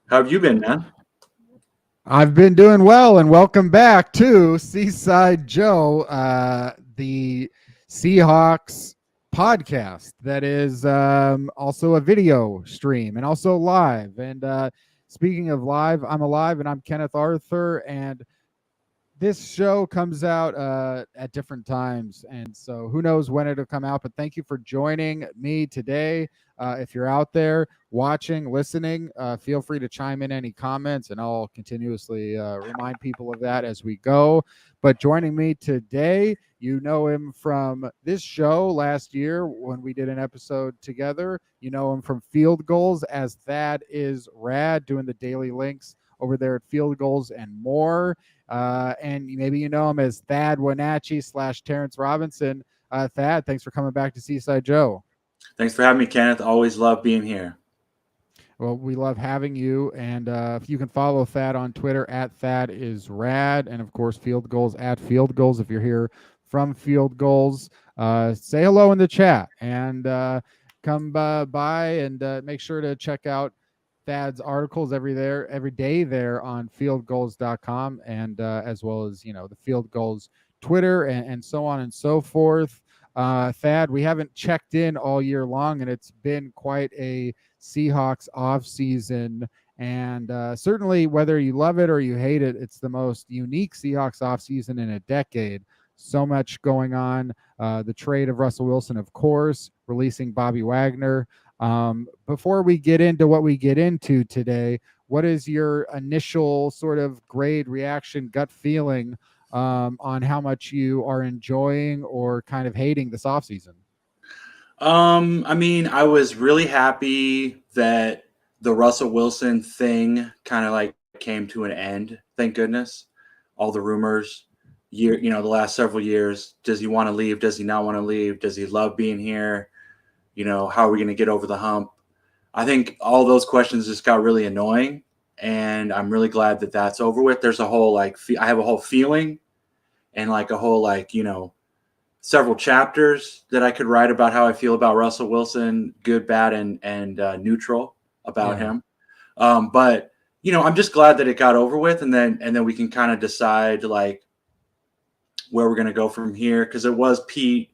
How have you been, man? I've been doing well, and welcome back to Seaside Joe, the Seahawks podcast that is also a video stream and also live. And speaking of live, I'm alive and I'm Kenneth Arthur, and this show comes out at different times, and so who knows when it'll come out. But thank you for joining me today. If you're out there watching, listening, feel free to chime in any comments, and I'll continuously remind people of that as we go. But joining me today, you know him from this show last year when we did an episode together. You know him from Field Goals as Thad is Rad, doing the daily links over there at Field Goals and more. And maybe you know him as Thad Wenatchee / Terrence Robinson. Thad, thanks for coming back to Seaside Joe. Thanks for having me, Kenneth. Always love being here. Well, we love having you. And if you can follow Thad on Twitter at Thad is Rad. And of course, Field Goals at Field Goals. If you're here from Field Goals, say hello in the chat and come by and make sure to check out Thad's articles every day there on fieldgoals.com and as well as, the Field Goals Twitter and so on and so forth. Thad, we haven't checked in all year long, and it's been quite a Seahawks offseason. And certainly, whether you love it or you hate it, it's the most unique Seahawks offseason in a decade. So much going on. The trade of Russell Wilson, of course, releasing Bobby Wagner. Before we get into what we get into today, what is your initial sort of grade, reaction, gut feeling on how much you are enjoying or kind of hating this offseason? I was really happy that the Russell Wilson thing kind of like came to an end. Thank goodness. All the rumors, the last several years. Does he want to leave? Does he not want to leave? Does he love being here? How are we going to get over the hump? I think all those questions just got really annoying, and I'm really glad that that's over with. There's a whole I have a whole feeling and like a whole several chapters that I could write about how I feel about Russell Wilson, good, bad, and neutral about him. But I'm just glad that it got over with, and then we can kind of decide like where we're going to go from here, because it was Pete.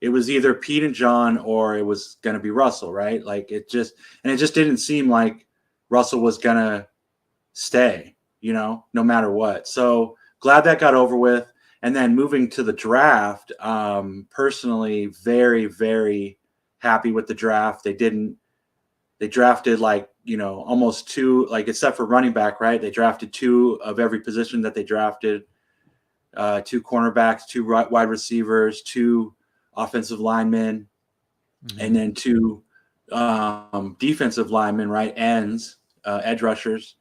It was either Pete and John or it was going to be Russell, right? It just didn't seem like Russell was going to stay, no matter what. So glad that got over with. And then moving to the draft, personally, very, very happy with the draft. They drafted almost two, except for running back, right? They drafted two of every position that they drafted, two cornerbacks, two wide receivers, two offensive linemen, and then two defensive linemen, right? Ends, edge rushers.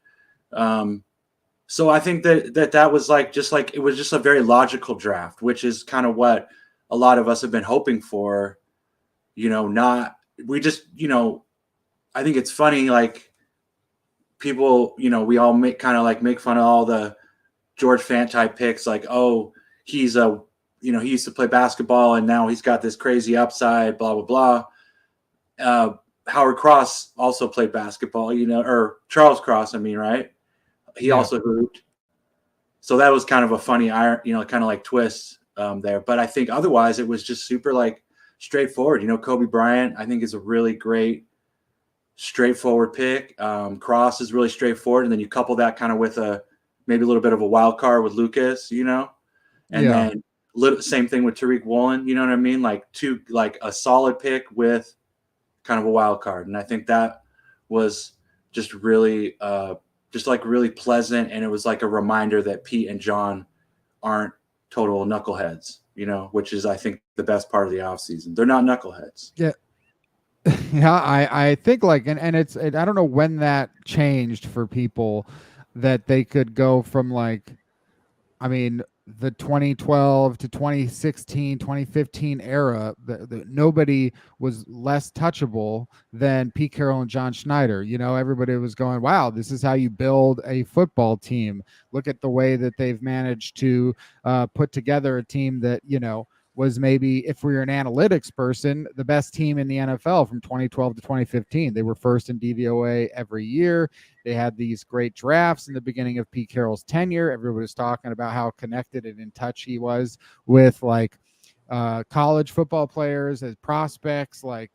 So I think that was it was just a very logical draft, which is kind of what a lot of us have been hoping for. I think it's funny, people, we all make fun of all the George Fant type picks, oh, he used to play basketball and now he's got this crazy upside, blah, blah, blah. Howard Cross also played basketball, or Charles Cross, right? He also hooped. So that was kind of a funny, twist there. But I think otherwise it was just super straightforward. Kobe Bryant, I think, is a really great, straightforward pick. Cross is really straightforward. And then you couple that kind of with maybe a little bit of a wild card with Lucas, and then same thing with Tariq Woolen, you know what I mean? A solid pick with kind of a wild card. And I think that was just really really pleasant, and it was like a reminder that Pete and John aren't total knuckleheads, which is, I think, the best part of the offseason. They're not knuckleheads. Yeah. I think and it's I don't know when that changed for people, that they could go from the 2012 to 2016, 2015 era, nobody was less touchable than Pete Carroll and John Schneider. Everybody was going, wow, this is how you build a football team. Look at the way that they've managed to put together a team that, was maybe, if we were an analytics person, the best team in the NFL from 2012 to 2015. They were first in DVOA every year. They had these great drafts in the beginning of Pete Carroll's tenure. Everybody was talking about how connected and in touch he was with like college football players as prospects, like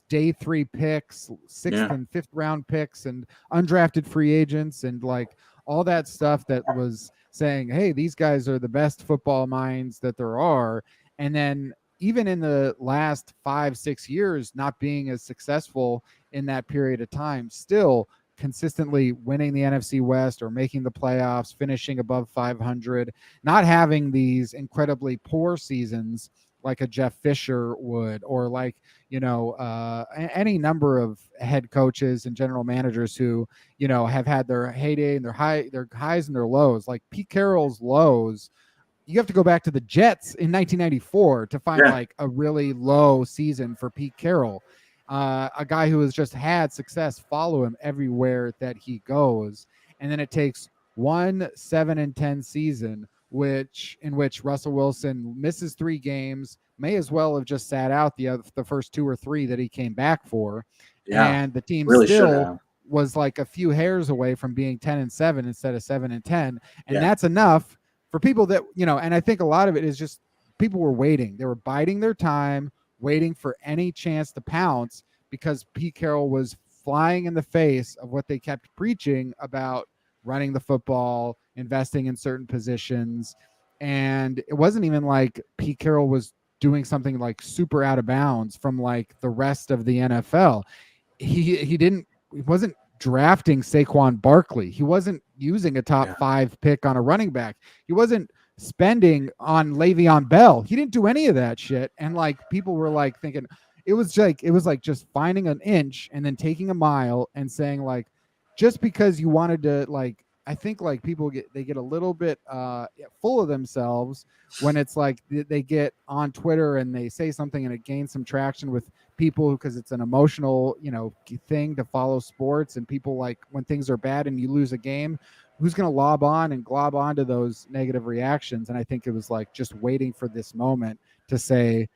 day 3 picks, sixth and fifth round picks, and undrafted free agents, and like all that stuff that was saying, hey, these guys are the best football minds that there are. And then even in the last 5-6 years, not being as successful in that period of time, still consistently winning the NFC West or making the playoffs, finishing above 500, not having these incredibly poor seasons like a Jeff Fisher would, or like, any number of head coaches and general managers who, have had their heyday and their highs and their lows. Like Pete Carroll's lows, you have to go back to the Jets in 1994 to find like a really low season for Pete Carroll. A guy who has just had success follow him everywhere that he goes. And then it takes one 7-10 season, in which Russell Wilson misses 3 games, may as well have just sat out the first 2 or 3 that he came back for. And the team really still was like a few hairs away from being 10-7 instead of 7-10. And that's enough for people that, and I think a lot of it is just people were waiting. They were biding their time, waiting for any chance to pounce, because Pete Carroll was flying in the face of what they kept preaching about running the football, investing in certain positions. And it wasn't even like Pete Carroll was doing something like super out of bounds from like the rest of the NFL. He wasn't drafting Saquon Barkley. He wasn't using a top 5 pick on a running back. He wasn't spending on Le'Veon Bell. He didn't do any of that shit. And like people were like thinking it was like just finding an inch and then taking a mile and saying like, just because you wanted to, like, I think like people get a little bit full of themselves when it's like they get on Twitter and they say something and it gains some traction with people because it's an emotional, thing to follow sports. And people, like, when things are bad and you lose a game, who's going to lob on and glob onto those negative reactions? And I think it was like just waiting for this moment to say,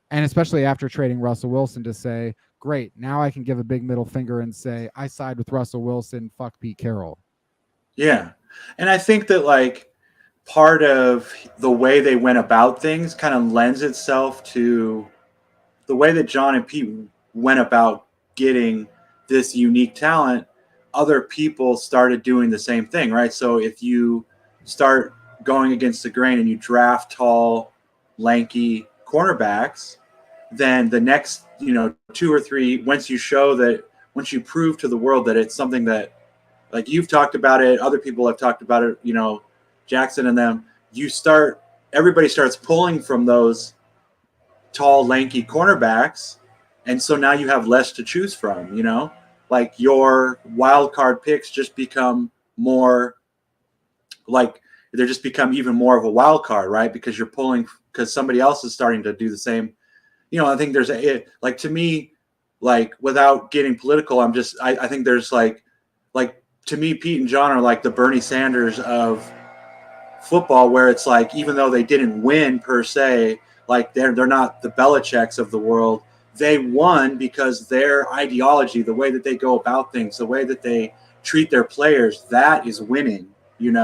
and especially after trading Russell Wilson, to say, great, now I can give a big middle finger and say, I side with Russell Wilson, fuck Pete Carroll. Yeah. And I think that like part of the way they went about things kind of lends itself to the way that John and Pete went about getting this unique talent. Other people started doing the same thing, right? So if you start going against the grain and you draft tall, lanky cornerbacks, then the next, 2 or 3, once you prove to the world that it's something that, like, you've talked about it, other people have talked about it, Jackson and them, everybody starts pulling from those tall, lanky cornerbacks. And so now you have less to choose from, like your wild card picks just become more like, they just become even more of a wild card, right? Because you're pulling, because somebody else is starting to do the same. I think there's like, to me, like, without getting political, I think there's like, to me, Pete and John are like the Bernie Sanders of football, where it's like, even though they didn't win per se, like they're not the Belichicks of the world. They won because their ideology, the way that they go about things, the way that they treat their players, that is winning, And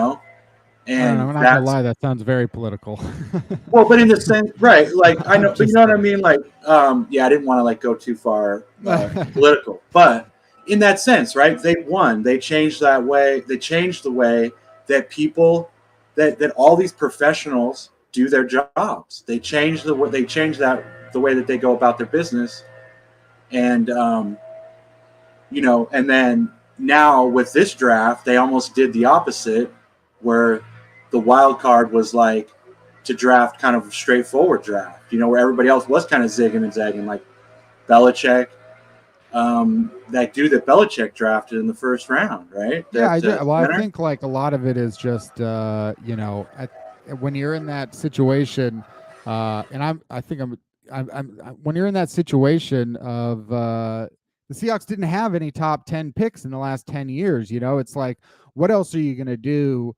I'm not gonna lie, that sounds very political. Well, but in the sense, right? Like, I know, but you know what I mean? Like, I didn't want to like go too far political, but in that sense, right? They won. They changed that way. They changed the way that people, that all these professionals do their jobs. They changed the way that they go about their business, and and then now with this draft, they almost did the opposite, where the wild card was like to draft kind of a straightforward draft, where everybody else was kind of zigging and zagging, like Belichick. That dude that Belichick drafted in the first round, right? I think like a lot of it is just, when you're in that situation, and when you're in that situation of the Seahawks didn't have any top 10 picks in the last 10 years, it's like, what else are you going to do?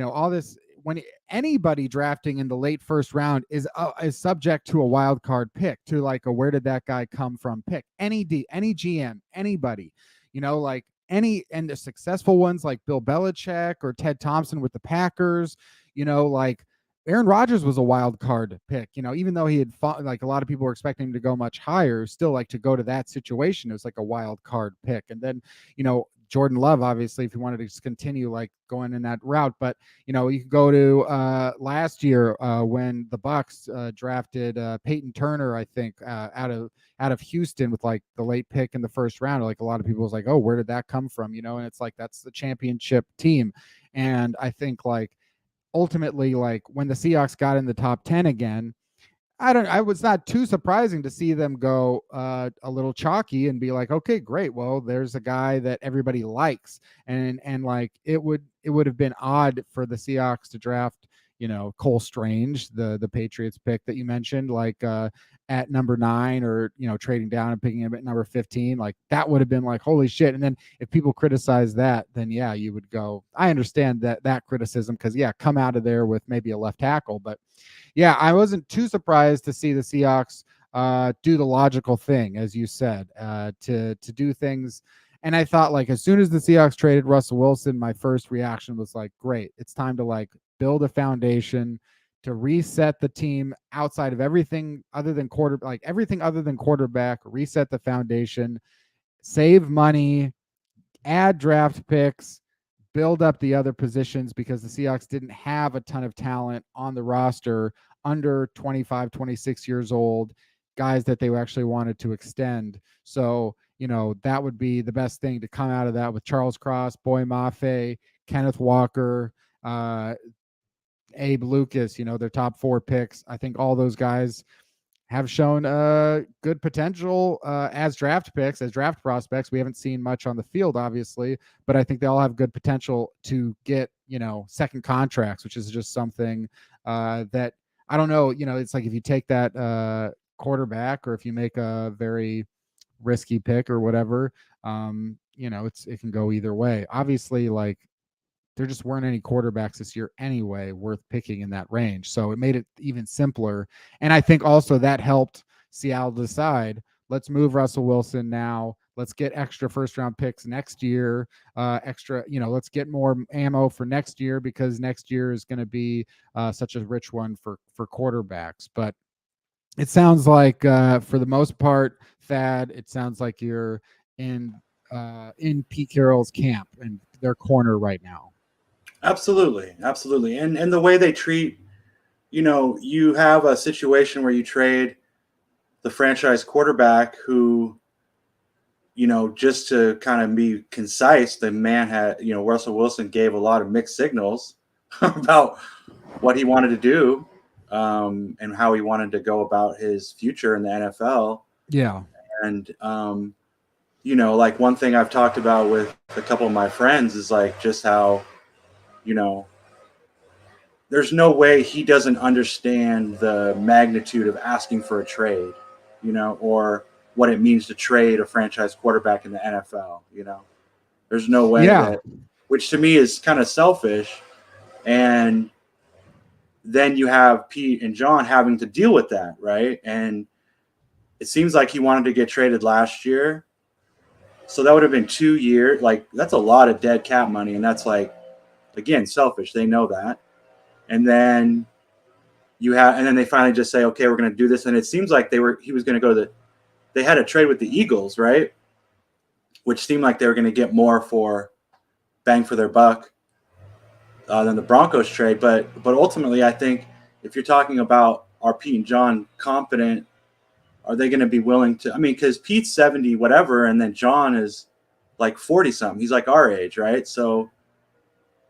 All this, when anybody drafting in the late first round is subject to a wild card pick, to like a where did that guy come from pick. Any GM, anybody, like and the successful ones like Bill Belichick or Ted Thompson with the Packers, like Aaron Rodgers was a wild card pick, even though he had fought, like a lot of people were expecting him to go much higher, still like to go to that situation, it was like a wild card pick. And then, Jordan Love, obviously, if you wanted to just continue like going in that route, but you could go to last year when the Bucks drafted Peyton Turner, I think, out of Houston with like the late pick in the first round. Like a lot of people was like, oh, where did that come from? And it's like that's the championship team. And I think like ultimately, like when the Seahawks got in the top 10 again, I was not too surprising to see them go a little chalky and be like, okay, great. Well, there's a guy that everybody likes. And like it would have been odd for the Seahawks to draft, Cole Strange, the Patriots pick that you mentioned, like at number 9, or, trading down and picking him at number 15. Like that would have been like, holy shit. And then if people criticize that, then yeah, you would go, I understand that criticism, because yeah, come out of there with maybe a left tackle. But yeah, I wasn't too surprised to see the Seahawks do the logical thing, as you said, to do things. And I thought, like, as soon as the Seahawks traded Russell Wilson, my first reaction was like, great, it's time to like build a foundation to reset the team outside of everything other than quarterback, reset the foundation, save money, add draft picks, build up the other positions, because the Seahawks didn't have a ton of talent on the roster under 25, 26 years old, guys that they actually wanted to extend. So, that would be the best thing to come out of that, with Charles Cross, Boy Mafe, Kenneth Walker, Abe Lucas, their top 4 picks. I think all those guys have shown good potential as draft picks, as draft prospects. We haven't seen much on the field, obviously, but I think they all have good potential to get, second contracts, which is just something that I don't know. It's like if you take that quarterback, or if you make a very risky pick or whatever, it can go either way. Obviously, like, there just weren't any quarterbacks this year anyway worth picking in that range. So it made it even simpler. And I think also that helped Seattle decide, let's move Russell Wilson now. Let's get extra first round picks next year. Let's get more ammo for next year, because next year is going to be such a rich one for quarterbacks. But it sounds like for the most part, Thad, it sounds like you're in Pete Carroll's camp and their corner right now. Absolutely. And the way they treat, you have a situation where you trade the franchise quarterback who, just to kind of be concise, the man had, Russell Wilson gave a lot of mixed signals about what he wanted to do and how he wanted to go about his future in the NFL. Yeah. And, like one thing I've talked about with a couple of my friends is like just how, there's no way he doesn't understand the magnitude of asking for a trade, or what it means to trade a franchise quarterback in the NFL. There's no way that, which to me is kind of selfish. And then you have Pete and John having to deal with that, right? And it seems like he wanted to get traded last year. So that would have been 2 years. Like, that's a lot of dead cap money. And that's like, again, selfish. They know that. And then they finally just say, okay, we're going to do this. And it seems like he was going to go they had a trade with the Eagles, right? Which seemed like they were going to get more for bang for their buck than the Broncos trade. But ultimately, I think if you're talking about, are Pete and John confident, are they going to be willing to, because Pete's 70, whatever. And then John is like 40 something. He's like our age, right? So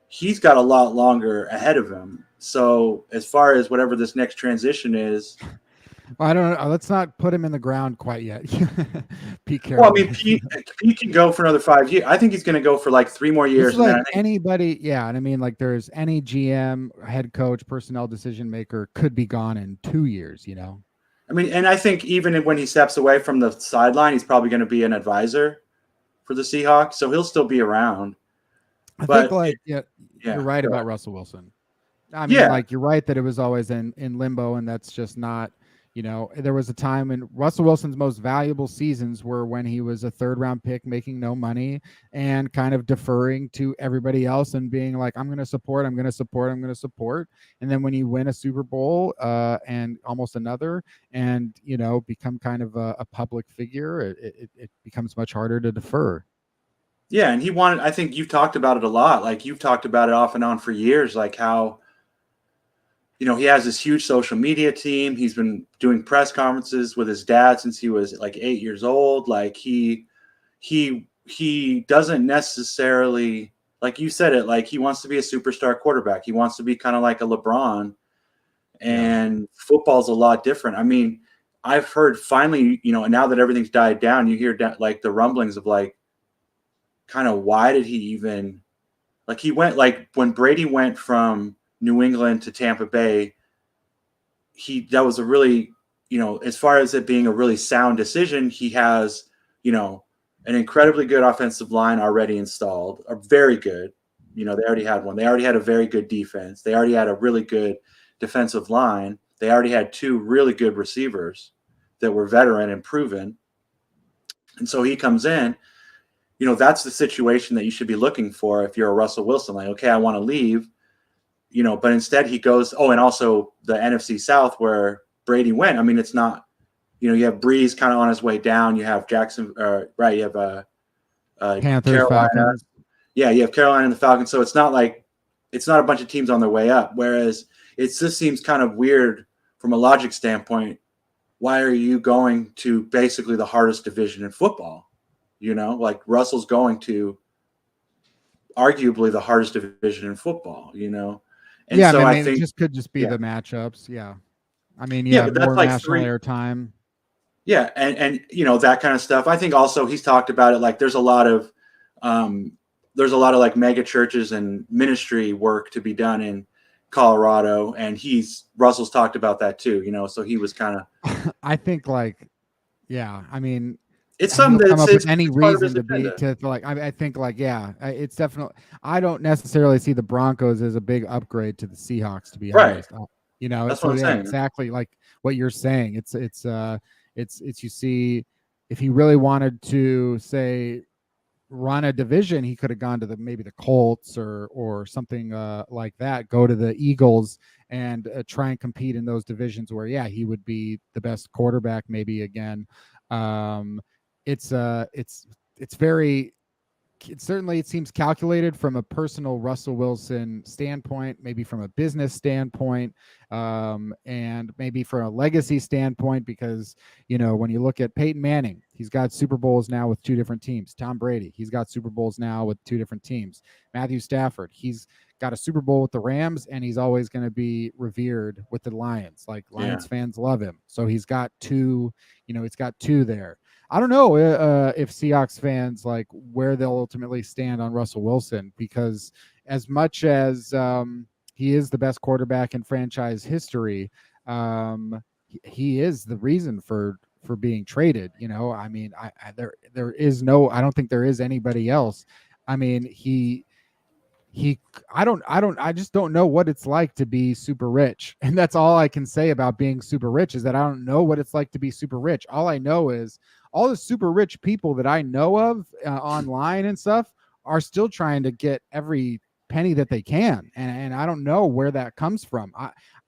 he's got a lot longer ahead of him. So as far as whatever this next transition is, well, I don't know. Let's not put him in the ground quite yet. Pete Carroll. Well, Pete can go for another 5 years. I think he's going to go for like 3 more years. Like anybody, yeah. And like there's any GM, head coach, personnel decision maker could be gone in 2 years. And I think even when he steps away from the sideline, he's probably going to be an advisor for the Seahawks, so he'll still be around. I think you're right about Russell Wilson. I mean, like, you're right that it was always in limbo, and that's just not, there was a time when Russell Wilson's most valuable seasons were when he was a third round pick making no money and kind of deferring to everybody else and being like, I'm going to support, I'm going to support, I'm going to support. And then when you win a Super Bowl and almost another and, become kind of a public figure, it becomes much harder to defer. Yeah. And I think you've talked about it a lot. Like you've talked about it off and on for years, like how, he has this huge social media team. He's been doing press conferences with his dad since he was like 8 years old. Like he doesn't necessarily, like you said it, like he wants to be a superstar quarterback. He wants to be kind of like a LeBron, and football's a lot different. I mean, I've heard finally, now that everything's died down, you hear like the rumblings of like, kind of why did he even, like he went, like when Brady went from New England to Tampa Bay, that was a really, as far as it being a really sound decision, he has, an incredibly good offensive line already installed, are very good. They already had one. They already had a very good defense. They already had a really good defensive line. They already had 2 really good receivers that were veteran and proven. And so he comes in, that's the situation that you should be looking for if you're a Russell Wilson. Like, okay, I want to leave. But instead he goes, and also the NFC South where Brady went. I mean, it's not, you have Breeze kind of on his way down. You have Jackson, right? You have Panthers, Falcons. Yeah, you have Carolina and the Falcons. So it's not a bunch of teams on their way up. Whereas it just seems kind of weird from a logic standpoint. Why are you going to basically the hardest division in football? Like Russell's going to arguably the hardest division in football, And yeah, so I think it just could just be the matchups. Yeah. I mean, but that's more like national airtime. Yeah, and that kind of stuff. I think also he's talked about it. Like there's a lot of like mega churches and ministry work to be done in Colorado, and Russell's talked about that too. So he was kind of. I think I mean, it's something come up with any it's reason to like. I think it's definitely. I don't necessarily see the Broncos as a big upgrade to the Seahawks, to be honest. That's what I'm saying. Exactly like what you're saying. It's you see, if he really wanted to say run a division, he could have gone to maybe the Colts or something like that. Go to the Eagles and try and compete in those divisions where he would be the best quarterback maybe again. It's very, it seems calculated from a personal Russell Wilson standpoint, maybe from a business standpoint, and maybe from a legacy standpoint, because, when you look at Peyton Manning, he's got Super Bowls now with 2 different teams. Tom Brady, he's got Super Bowls now with 2 different teams. Matthew Stafford, he's got a Super Bowl with the Rams, and he's always going to be revered with the Lions. Like Lions fans love him. So he's got 2, he's got 2 there. I don't know if Seahawks fans like where they'll ultimately stand on Russell Wilson, because as much as he is the best quarterback in franchise history, he is the reason for being traded. I mean, there is no, I don't think there is anybody else. I mean, I just don't know what it's like to be super rich. And that's all I can say about being super rich, is that I don't know what it's like to be super rich. All I know is all the super rich people that I know of online and stuff are still trying to get every penny that they can. And I don't know where that comes from.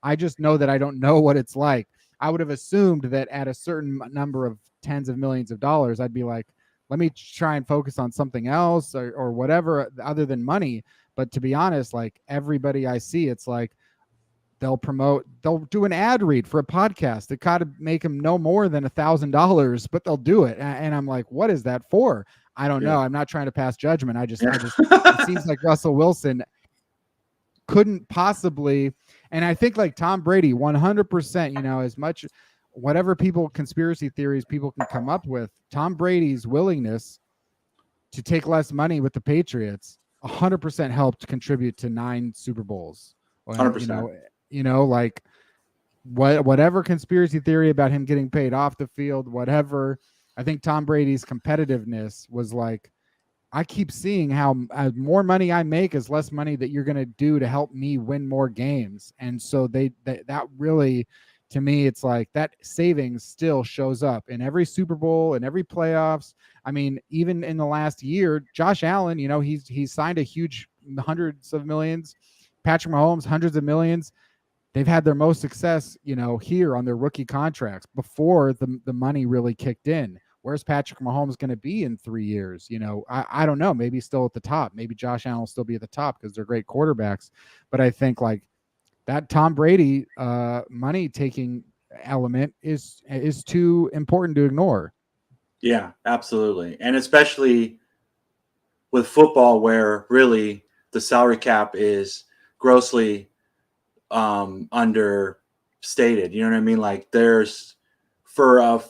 I just know that I don't know what it's like. I would have assumed that at a certain number of tens of millions of dollars, I'd be like, let me try and focus on something else or whatever other than money. But to be honest, like everybody I see, it's like they'll do an ad read for a podcast that kind of make them no more than $1,000, but they'll do it. And I'm like, what is that for? I don't know. I'm not trying to pass judgment. I just it seems like Russell Wilson couldn't possibly. And I think like Tom Brady, 100%, as much whatever conspiracy theories people can come up with, Tom Brady's willingness to take less money with the Patriots 100% helped contribute to 9 Super Bowls. 100%. Like whatever conspiracy theory about him getting paid off the field, whatever, I think Tom Brady's competitiveness was like I keep seeing how more money I make is less money that you're going to do to help me win more games. And so that really, to me, it's like that savings still shows up in every Super Bowl and every playoffs. I mean, even in the last year, Josh Allen, he's signed a huge hundreds of millions. Patrick Mahomes, hundreds of millions. They've had their most success, here on their rookie contracts before the money really kicked in. Where's Patrick Mahomes going to be in 3 years? I don't know. Maybe still at the top. Maybe Josh Allen will still be at the top because they're great quarterbacks. But I think like that Tom Brady money taking element is too important to ignore. Yeah, absolutely. And especially with football, where really the salary cap is grossly understated. You know what I mean? Like there's for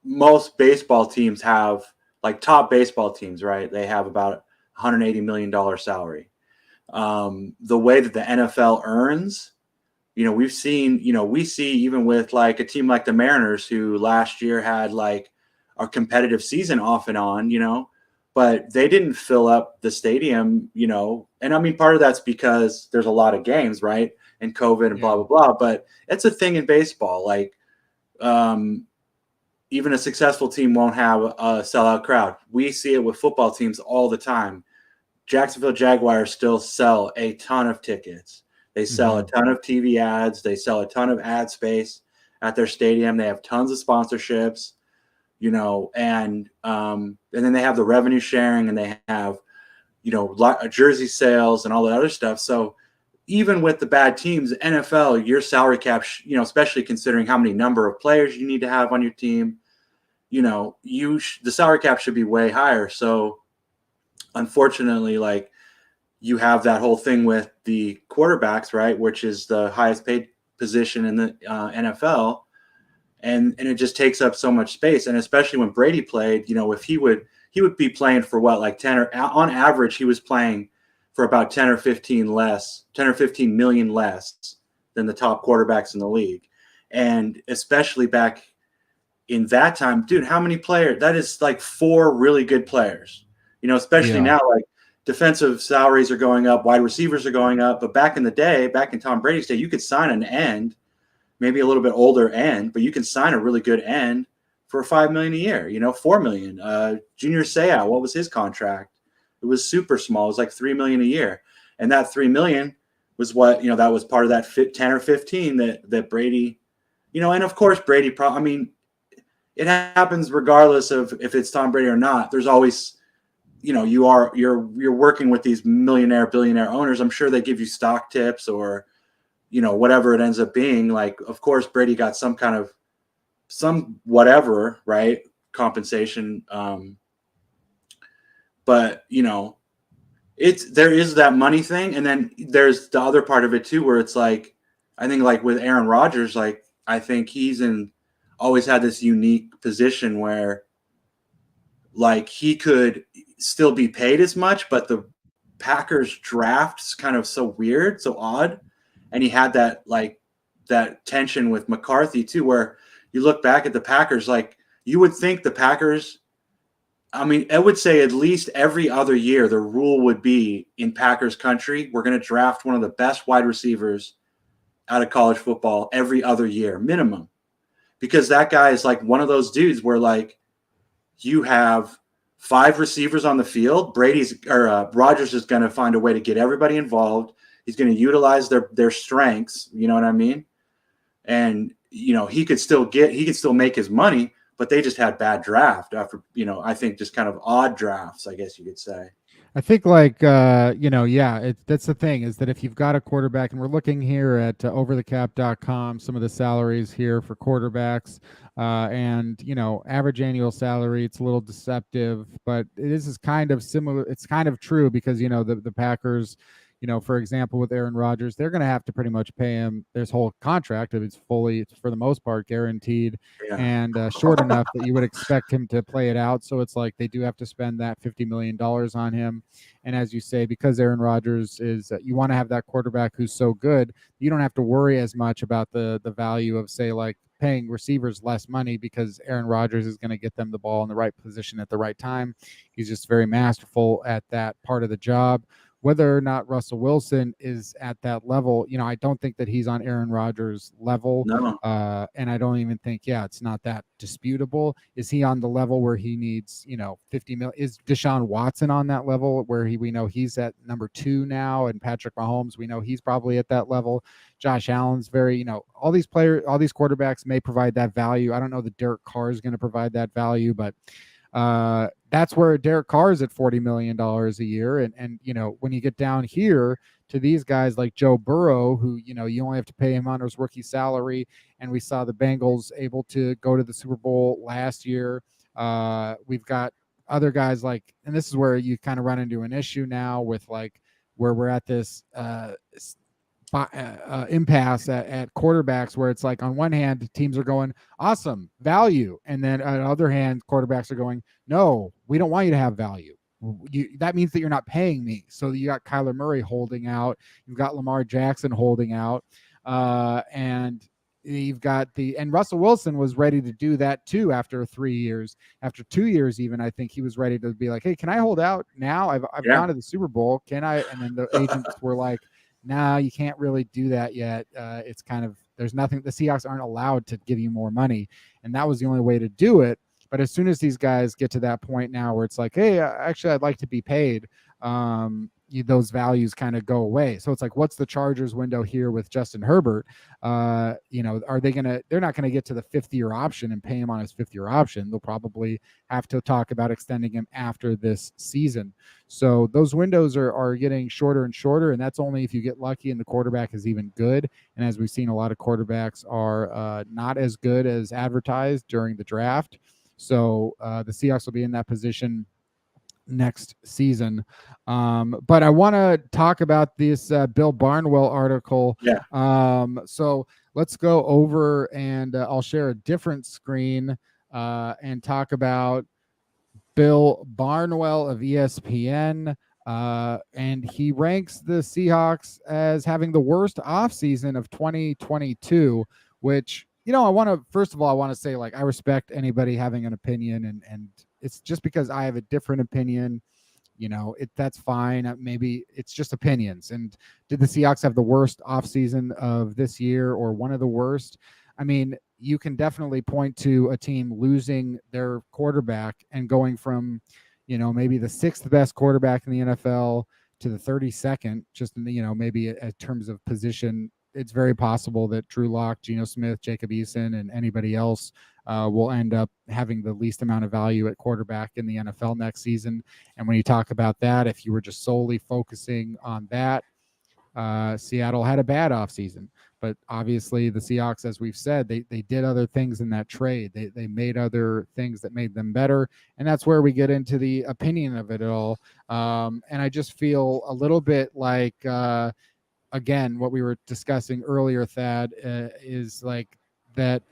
most baseball teams have, like top baseball teams, right? They have about $180 million salary. The way that the NFL earns, we see even with like a team like the Mariners, who last year had like a competitive season off and on, but they didn't fill up the stadium, and I mean, part of that's because there's a lot of games, right? And COVID and blah, blah, blah. But it's a thing in baseball. Like, even a successful team won't have a sellout crowd. We see it with football teams all the time. Jacksonville Jaguars still sell a ton of tickets. They sell a ton of TV ads. They sell a ton of ad space at their stadium. They have tons of sponsorships, and then they have the revenue sharing, and they have, jersey sales and all the other stuff. So even with the bad teams, NFL, your salary cap, especially considering how many number of players you need to have on your team, the salary cap should be way higher. So unfortunately, like, you have that whole thing with the quarterbacks, right, which is the highest paid position in the NFL, and it just takes up so much space. And especially when Brady played, if he would be playing for what, like 10, or on average he was playing for about 10 or 15 million less than the top quarterbacks in the league. And especially back in that time, dude, how many players? That is like 4 really good players. Especially now, like, defensive salaries are going up, wide receivers are going up. But back in the day, back in Tom Brady's day, you could sign an end, maybe a little bit older end, but you can sign a really good end for $5 million a year, $4 million. Junior Seau, what was his contract? It was super small. It was like $3 million a year. And that $3 million was what, that was part of that 10 or 15 that Brady, and of course Brady, it happens regardless of if it's Tom Brady or not. There's always, you're working with these millionaire, billionaire owners. I'm sure they give you stock tips or, whatever it ends up being. Like, of course, Brady got some whatever, right, compensation. But there is that money thing, and then there's the other part of it too, where it's like, I think like with Aaron Rodgers, like I think he's always had this unique position where, like, he could still be paid as much, but the Packers draft's kind of so weird, so odd. And he had that tension with McCarthy too, where you look back at the Packers, like, you would think the Packers, I mean, I would say at least every other year, the rule would be in Packers country, we're going to draft one of the best wide receivers out of college football every other year, minimum. Because that guy is like one of those dudes where, like, you have 5 receivers on the field. Rodgers is going to find a way to get everybody involved. He's going to utilize their strengths. You know what I mean? And, he could still make his money, but they just had bad draft after, I think just kind of odd drafts, I guess you could say. I think that's the thing, is that if you've got a quarterback, and we're looking here at overthecap.com, some of the salaries here for quarterbacks, and average annual salary, it's a little deceptive, but this is kind of similar. It's kind of true because the Packers, for example, with Aaron Rodgers, they're going to have to pretty much pay him this whole contract. It's for the most part, guaranteed, and short enough that you would expect him to play it out. So it's like they do have to spend that $50 million on him. And as you say, because Aaron Rodgers is, you want to have that quarterback who's so good, you don't have to worry as much about the value of, say, like paying receivers less money because Aaron Rodgers is going to get them the ball in the right position at the right time. He's just very masterful at that part of the job. Whether or not Russell Wilson is at that level, I don't think that he's on Aaron Rodgers' level. No. And I don't even think, it's not that disputable. Is he on the level where he needs, 50 million? Is Deshaun Watson on that level where we know he's at number 2 now, and Patrick Mahomes, we know he's probably at that level. Josh Allen's very, all these quarterbacks may provide that value. I don't know that Derek Carr is going to provide that value, but that's where Derek Carr is at $40 million a year. And when you get down here to these guys like Joe Burrow, who, you only have to pay him on his rookie salary. And we saw the Bengals able to go to the Super Bowl last year. We've got other guys like, and this is where you kind of run into an issue now with like where we're at this impasse at quarterbacks, where it's like on one hand teams are going awesome value, and then on the other hand quarterbacks are going, no, we don't want you to have value. That means that you're not paying me. So you got Kyler Murray holding out, you've got Lamar Jackson holding out, and you've got and Russell Wilson was ready to do that too after 3 years, after 2 years even. I think he was ready to be like, hey, can I hold out now? I've gone to the Super Bowl, can I? And then the agents were like, nah, you can't really do that yet. It's kind of, there's nothing, the Seahawks aren't allowed to give you more money. And that was the only way to do it. But as soon as these guys get to that point now where it's like, hey, actually, I'd like to be paid, those values kind of go away. So it's like, what's the Chargers window here with Justin Herbert? Are they they're not going to get to the 5th-year option and pay him on his 5th-year option. They'll probably have to talk about extending him after this season. So those windows are getting shorter and shorter, and that's only if you get lucky and the quarterback is even good. And as we've seen, a lot of quarterbacks are not as good as advertised during the draft. So the Seahawks will be in that position next season. But I want to talk about this Bill Barnwell article. So let's go over, and I'll share a different screen and talk about Bill Barnwell of ESPN. And he ranks the Seahawks as having the worst offseason of 2022, which, I want to say, like, I respect anybody having an opinion, and it's just because I have a different opinion, that's fine. Maybe it's just opinions. And did the Seahawks have the worst offseason of this year, or one of the worst? I mean, you can definitely point to a team losing their quarterback and going from, maybe the 6th best quarterback in the NFL to the 32nd, just in the, maybe in terms of position. It's very possible that Drew Locke, Geno Smith, Jacob Eason, and anybody else will end up having the least amount of value at quarterback in the NFL next season. And when you talk about that, if you were just solely focusing on that, Seattle had a bad offseason. But obviously the Seahawks, as we've said, they did other things in that trade. They made other things that made them better. And that's where we get into the opinion of it all. And I just feel a little bit like, again, what we were discussing earlier, Thad, is like that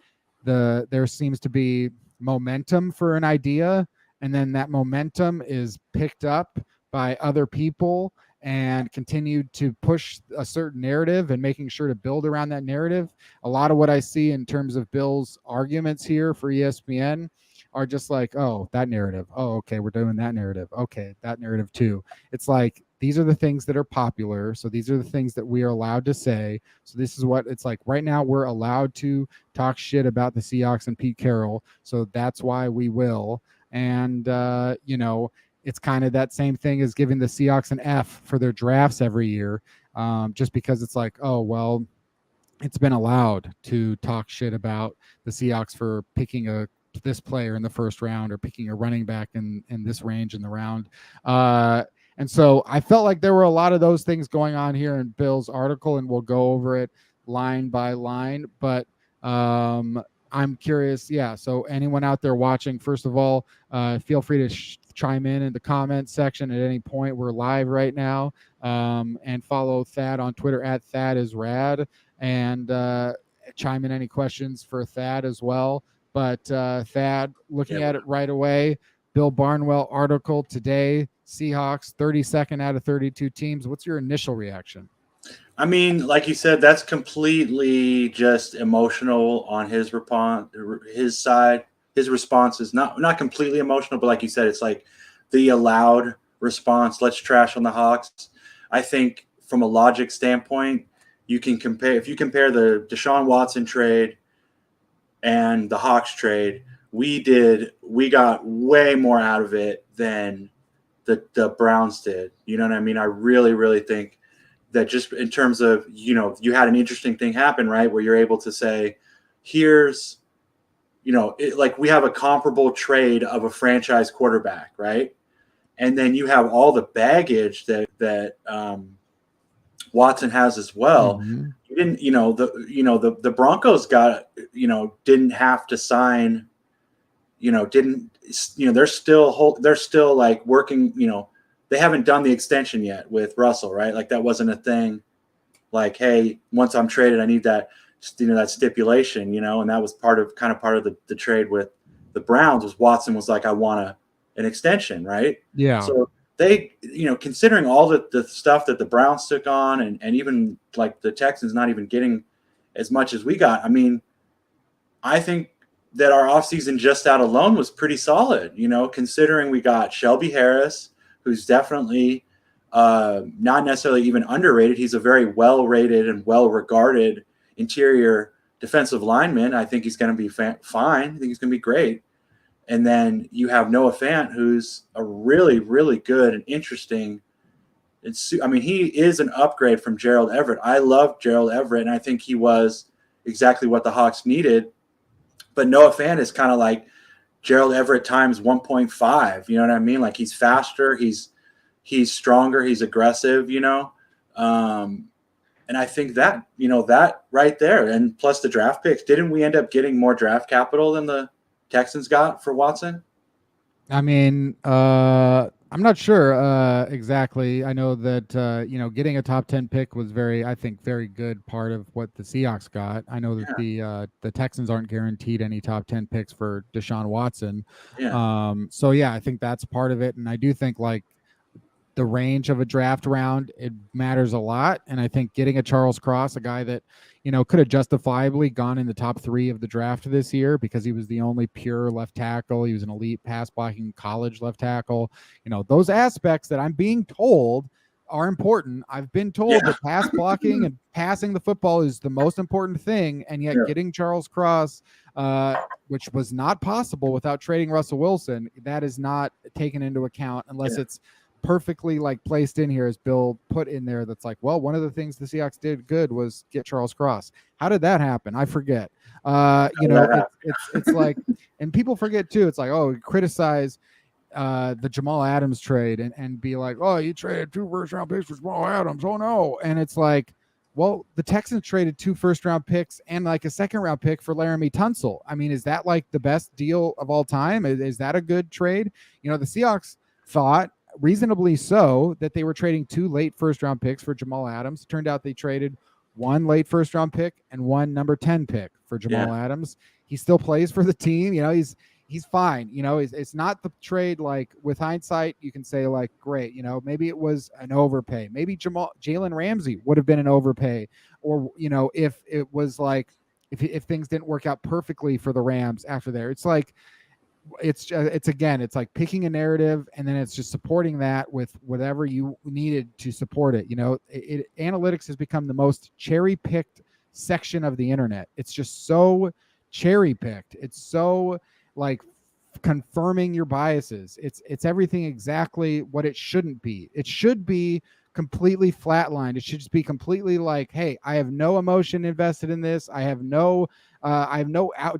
there seems to be momentum for an idea, and then that momentum is picked up by other people and continued to push a certain narrative and making sure to build around that narrative. A lot of what I see in terms of Bill's arguments here for ESPN are just like, oh, that narrative. Oh, okay, we're doing that narrative. Okay, that narrative too. It's like, these are the things that are popular. So these are the things that we are allowed to say. So this is what it's like right now. We're allowed to talk shit about the Seahawks and Pete Carroll. So that's why we will. And, it's kind of that same thing as giving the Seahawks an F for their drafts every year, just because it's like, oh, well, it's been allowed to talk shit about the Seahawks for picking this player in the first round, or picking a running back in this range in the round. And so I felt like there were a lot of those things going on here in Bill's article, and we'll go over it line by line. But I'm curious. Yeah. So anyone out there watching, first of all, feel free to chime in the comments section at any point. We're live right now. And follow Thad on Twitter at ThadIsRad, and chime in any questions for Thad as well. But Thad, looking at it right away, Bill Barnwell article today, Seahawks 32nd out of 32 teams. What's your initial reaction? I mean, like you said, that's completely just emotional on his side. His response is not completely emotional, but like you said, it's like the allowed response. Let's trash on the Hawks. I think from a logic standpoint, you can compare if you compare the Deshaun Watson trade and the Hawks trade, we got way more out of it than the Browns did. You know what I mean? I really, really think that just in terms of, you had an interesting thing happen, right? Where you're able to say, here's, like we have a comparable trade of a franchise quarterback, right? And then you have all the baggage that Watson has as well. Mm-hmm. You didn't, the Broncos didn't have to sign, they're still like working, they haven't done the extension yet with Russell, right? Like that wasn't a thing. Like, hey, once I'm traded, I need that, that stipulation, and that was part of the trade with the Browns. Was Watson was like, I want an extension, right? Yeah. So they, considering all the stuff that the Browns took on, and even like the Texans not even getting as much as we got. I mean, I think that our offseason just out alone was pretty solid, considering we got Shelby Harris, who's definitely not necessarily even underrated. He's a very well-rated and well-regarded interior defensive lineman. I think he's going to be fine. I think he's going to be great. And then you have Noah Fant, who's a really, really good and interesting. He is an upgrade from Gerald Everett. I love Gerald Everett, and I think he was exactly what the Hawks needed. But Noah Fant is kind of like Gerald Everett times 1.5. You know what I mean? Like he's faster, he's stronger, he's aggressive, and I think that, that right there, and plus the draft picks, didn't we end up getting more draft capital than the Texans got for Watson? I mean, I'm not sure exactly. I know that getting a top 10 pick was I think very good part of what the Seahawks got. I know that the Texans aren't guaranteed any top 10 picks for Deshaun Watson. Yeah. So yeah, I think that's part of it, and I do think like the range of a draft round, it matters a lot. And I think getting a Charles Cross, a guy that, could have justifiably gone in the top 3 of the draft this year because he was the only pure left tackle. He was an elite pass blocking college left tackle. Those aspects that I'm being told are important. I've been told that pass blocking and passing the football is the most important thing. And yet getting Charles Cross, which was not possible without trading Russell Wilson, that is not taken into account unless it's perfectly like placed in here, as Bill put in there. That's like, well, one of the things the Seahawks did good was get Charles Cross. How did that happen? I forget. It's like, and people forget too. It's like, oh, criticize the Jamal Adams trade and be like, oh, you traded 2 first-round picks for Jamal Adams. Oh no. And it's like, well, the Texans traded 2 first-round picks and like a second-round pick for Laramie Tunsil. I mean, is that like the best deal of all time? Is that a good trade? The Seahawks thought, reasonably so, that they were trading 2 late first-round picks for Jamal Adams. It turned out they traded 1 late first-round pick and 1 number 10 pick for Jamal Adams. He still plays for the team. He's fine. It's not the trade like with hindsight you can say like, great, maybe it was an overpay. Maybe Jalen Ramsey would have been an overpay, or if it was like if things didn't work out perfectly for the Rams after there. It's like it's like picking a narrative and then it's just supporting that with whatever you needed to support it. Analytics has become the most cherry picked section of the internet. It's just so cherry picked. It's so like confirming your biases. It's everything exactly what it shouldn't be. It should be completely flatlined. It should just be completely like, hey, I have no emotion invested in this. I have no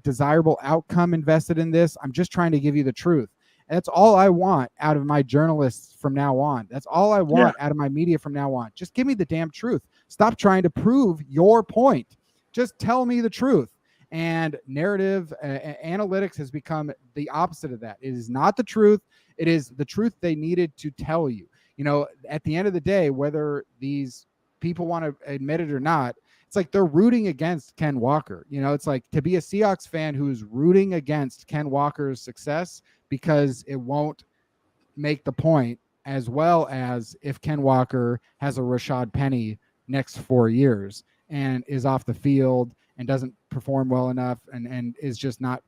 desirable outcome invested in this. I'm just trying to give you the truth. And that's all I want out of my journalists from now on. That's all I want out of my media from now on. Just give me the damn truth. Stop trying to prove your point. Just tell me the truth. And narrative analytics has become the opposite of that. It is not the truth. It is the truth they needed to tell you. At the end of the day, whether these people want to admit it or not, it's like they're rooting against Ken Walker. It's like to be a Seahawks fan who's rooting against Ken Walker's success because it won't make the point, as well as if Ken Walker has a Rashad Penny next 4 years and is off the field and doesn't perform well enough and is just not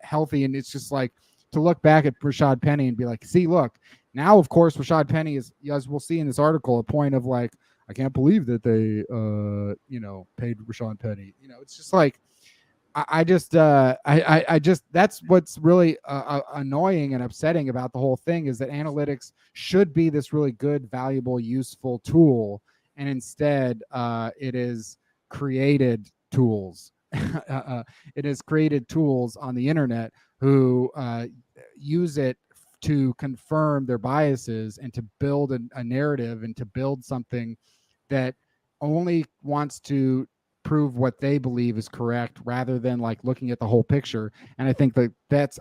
healthy. And it's just like to look back at Rashad Penny and be like, see, look, now, of course, Rashad Penny is, as we'll see in this article, a point of like, I can't believe that they, paid Rashad Penny. It's just like, I just that's what's really annoying and upsetting about the whole thing is that analytics should be this really good, valuable, useful tool, and instead it is created tools. It has created tools on the internet who use it to confirm their biases and to build a narrative and to build something that only wants to prove what they believe is correct rather than like looking at the whole picture. And I think that that's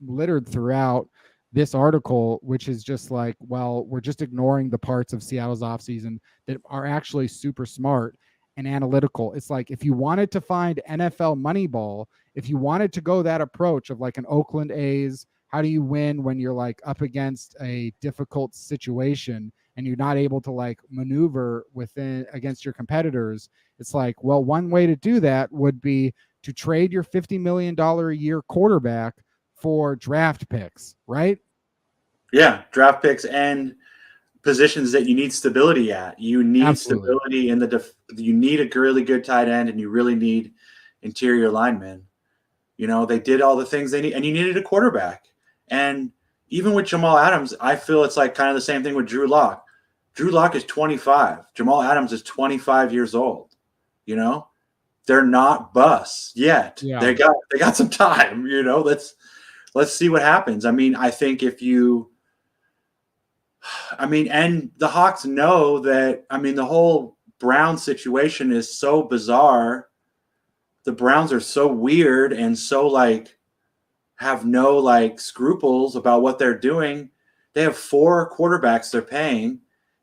littered throughout this article, which is just like, well, we're just ignoring the parts of Seattle's offseason that are actually super smart and analytical. It's like, if you wanted to find NFL Moneyball, if you wanted to go that approach of like an Oakland A's, how do you win when you're like up against a difficult situation and you're not able to like maneuver against your competitors? It's like, well, one way to do that would be to trade your $50 million a year quarterback for draft picks, right? Yeah, draft picks and positions that you need stability at. You need Absolutely. stability in you need a really good tight end, and you really need interior linemen. They did all the things they need, and you needed a quarterback. And even with Jamal Adams, I feel it's like kind of the same thing with Drew Locke. Drew Locke is 25. Jamal Adams is 25 years old. They're not busts yet. Yeah. They got some time. Let's see what happens. I mean, I think and the Hawks know that. I mean, the whole Brown situation is so bizarre. The Browns are so weird and so like have no like scruples about what they're doing. They have 4 quarterbacks they're paying,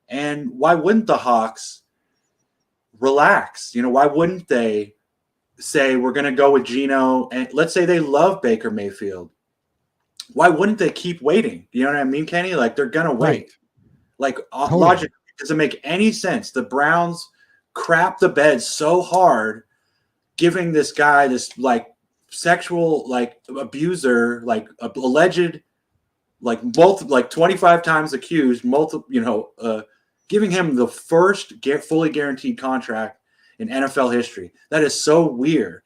and why wouldn't the Hawks relax? Why wouldn't they say we're going to go with Geno? And let's say they love Baker Mayfield. Why wouldn't they keep waiting? You know what I mean, Kenny? Like, they're going to wait. Right. Like, totally. Logic doesn't make any sense. The Browns crap the bed so hard, giving this guy this like sexual like abuser, like alleged, like 25 times accused, giving him the first fully guaranteed contract in NFL history. That is so weird.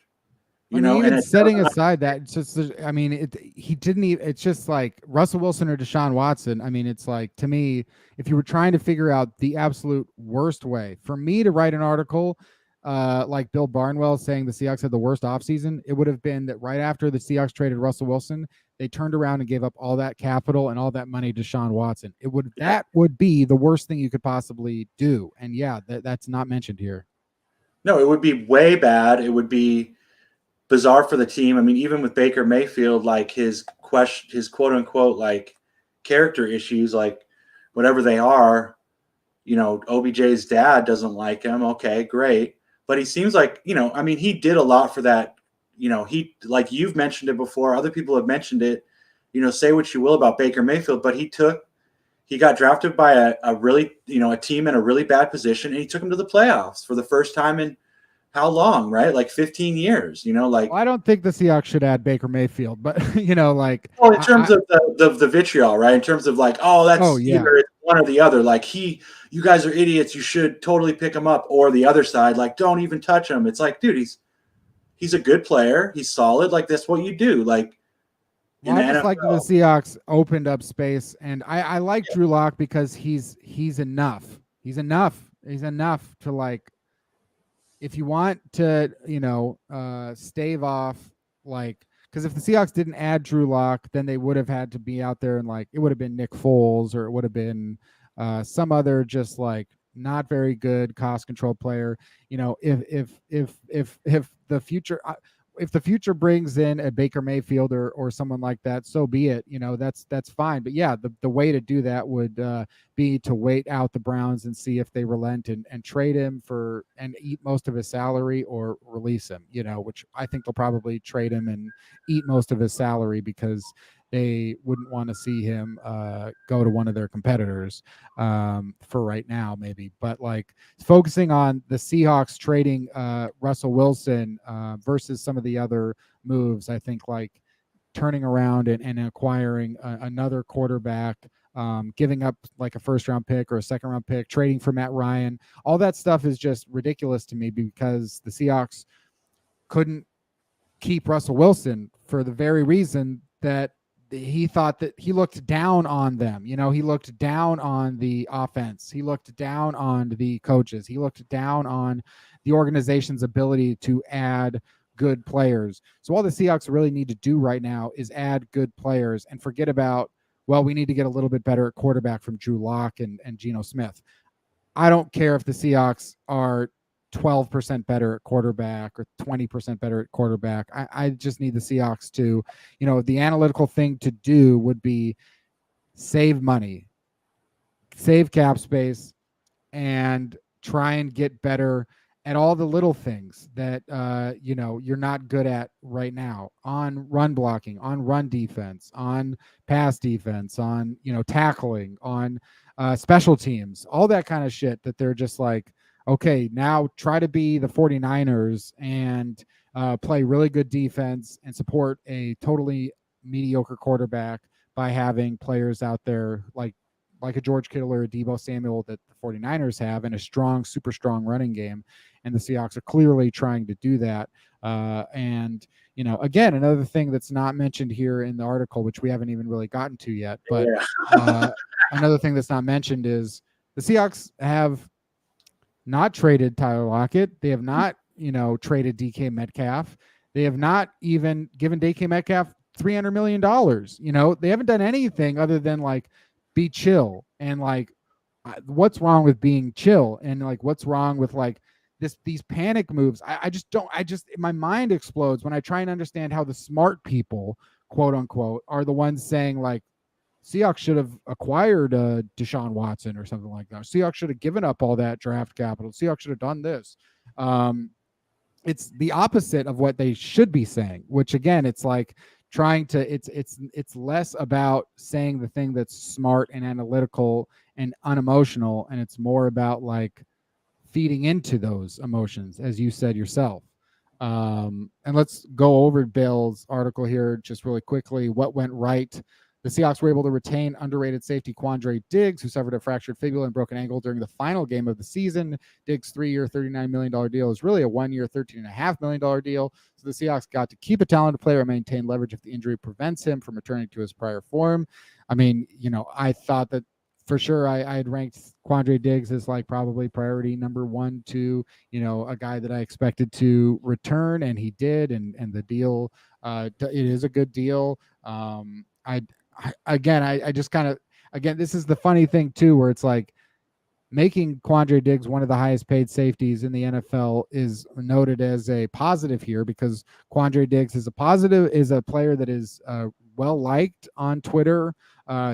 Even setting aside that, it's just, I mean, he didn't even, it's just like Russell Wilson or Deshaun Watson. I mean, it's like, to me, if you were trying to figure out the absolute worst way for me to write an article, like Bill Barnwell saying the Seahawks had the worst offseason, it would have been that right after the Seahawks traded Russell Wilson, they turned around and gave up all that capital and all that money to Deshaun Watson. That would be the worst thing you could possibly do. And yeah, that's not mentioned here. No, it would be way bad. It would be bizarre for the team. I mean, even with Baker Mayfield, like his quote unquote like character issues, like whatever they are, OBJ's dad doesn't like him. Okay, great. But he seems like, I mean, he did a lot for that. He, like you've mentioned it before, other people have mentioned it, say what you will about Baker Mayfield, but he got drafted by a really, a team in a really bad position, and he took him to the playoffs for the first time in how long, right? Like 15 years, well, I don't think the Seahawks should add Baker Mayfield, but like, well, in terms of the vitriol, right? In terms of like, either it's one or the other. Like you guys are idiots. You should totally pick him up. Or the other side, like, don't even touch him. It's like, dude, he's a good player. He's solid. Like, that's what you do. Like, I just like the Seahawks opened up space, and I like Drew Locke because he's enough. He's enough to like, if you want to, stave off, like, because if the Seahawks didn't add Drew Locke, then they would have had to be out there and like, it would have been Nick Foles, or it would have been some other just like not very good cost control player. If the future, if the future brings in a Baker Mayfield or someone like that, so be it. That's fine. But yeah, the way to do that would be to wait out the Browns and see if they relent and trade him and eat most of his salary, or release him, which I think they'll probably trade him and eat most of his salary, because they wouldn't want to see him go to one of their competitors for right now, maybe. But like focusing on the Seahawks trading Russell Wilson versus some of the other moves, I think like turning around and acquiring another quarterback, giving up like a first round pick or a second round pick, trading for Matt Ryan, all that stuff is just ridiculous to me because the Seahawks couldn't keep Russell Wilson for the very reason that he thought that he looked down on them. You know, he looked down on the offense. He looked down on the coaches. He looked down on the organization's ability to add good players. So all the Seahawks really need to do right now is add good players and forget about, well, we need to get a little bit better at quarterback from Drew Locke and Geno Smith. I don't care if the Seahawks are 12% better at quarterback or 20% better at quarterback. I just need the Seahawks to, the analytical thing to do would be save money, save cap space, and try and get better at all the little things that you're not good at right now, on run blocking, on run defense, on pass defense, on tackling, on special teams, all that kind of shit that they're just like, okay, now try to be the 49ers and play really good defense and support a totally mediocre quarterback by having players out there like a George Kittle or a Deebo Samuel that the 49ers have, and a strong, super strong running game. And the Seahawks are clearly trying to do that. And, again, another thing that's not mentioned here in the article, which we haven't even really gotten to yet, but another thing that's not mentioned is the Seahawks have not traded Tyler Lockett. They have not, traded DK Metcalf. They have not even given DK Metcalf $300 million. They haven't done anything other than like be chill. And like, what's wrong with being chill? And like, what's wrong with like these panic moves? I just my mind explodes when I try and understand how the smart people, quote unquote, are the ones saying like, Seahawks should have acquired Deshaun Watson or something like that. Seahawks should have given up all that draft capital. Seahawks should have done this. It's the opposite of what they should be saying, which again, it's like trying to, it's less about saying the thing that's smart and analytical and unemotional. And it's more about like feeding into those emotions, as you said yourself. And let's go over Bill's article here just really quickly. What went right? The Seahawks were able to retain underrated safety Quandre Diggs, who suffered a fractured fibula and broken ankle during the final game of the season. Diggs' 3-year, $39 million deal is really a 1-year, $13.5 million deal. So the Seahawks got to keep a talented player and maintain leverage if the injury prevents him from returning to his prior form. I mean, I thought that for sure I had ranked Quandre Diggs as like probably priority number 1, 2, a guy that I expected to return, and he did. And the deal, it is a good deal. I just kind of, again, this is the funny thing too, where it's like making Quandre Diggs one of the highest paid safeties in the NFL is noted as a positive here, because Quandre Diggs is a player that is well liked on Twitter.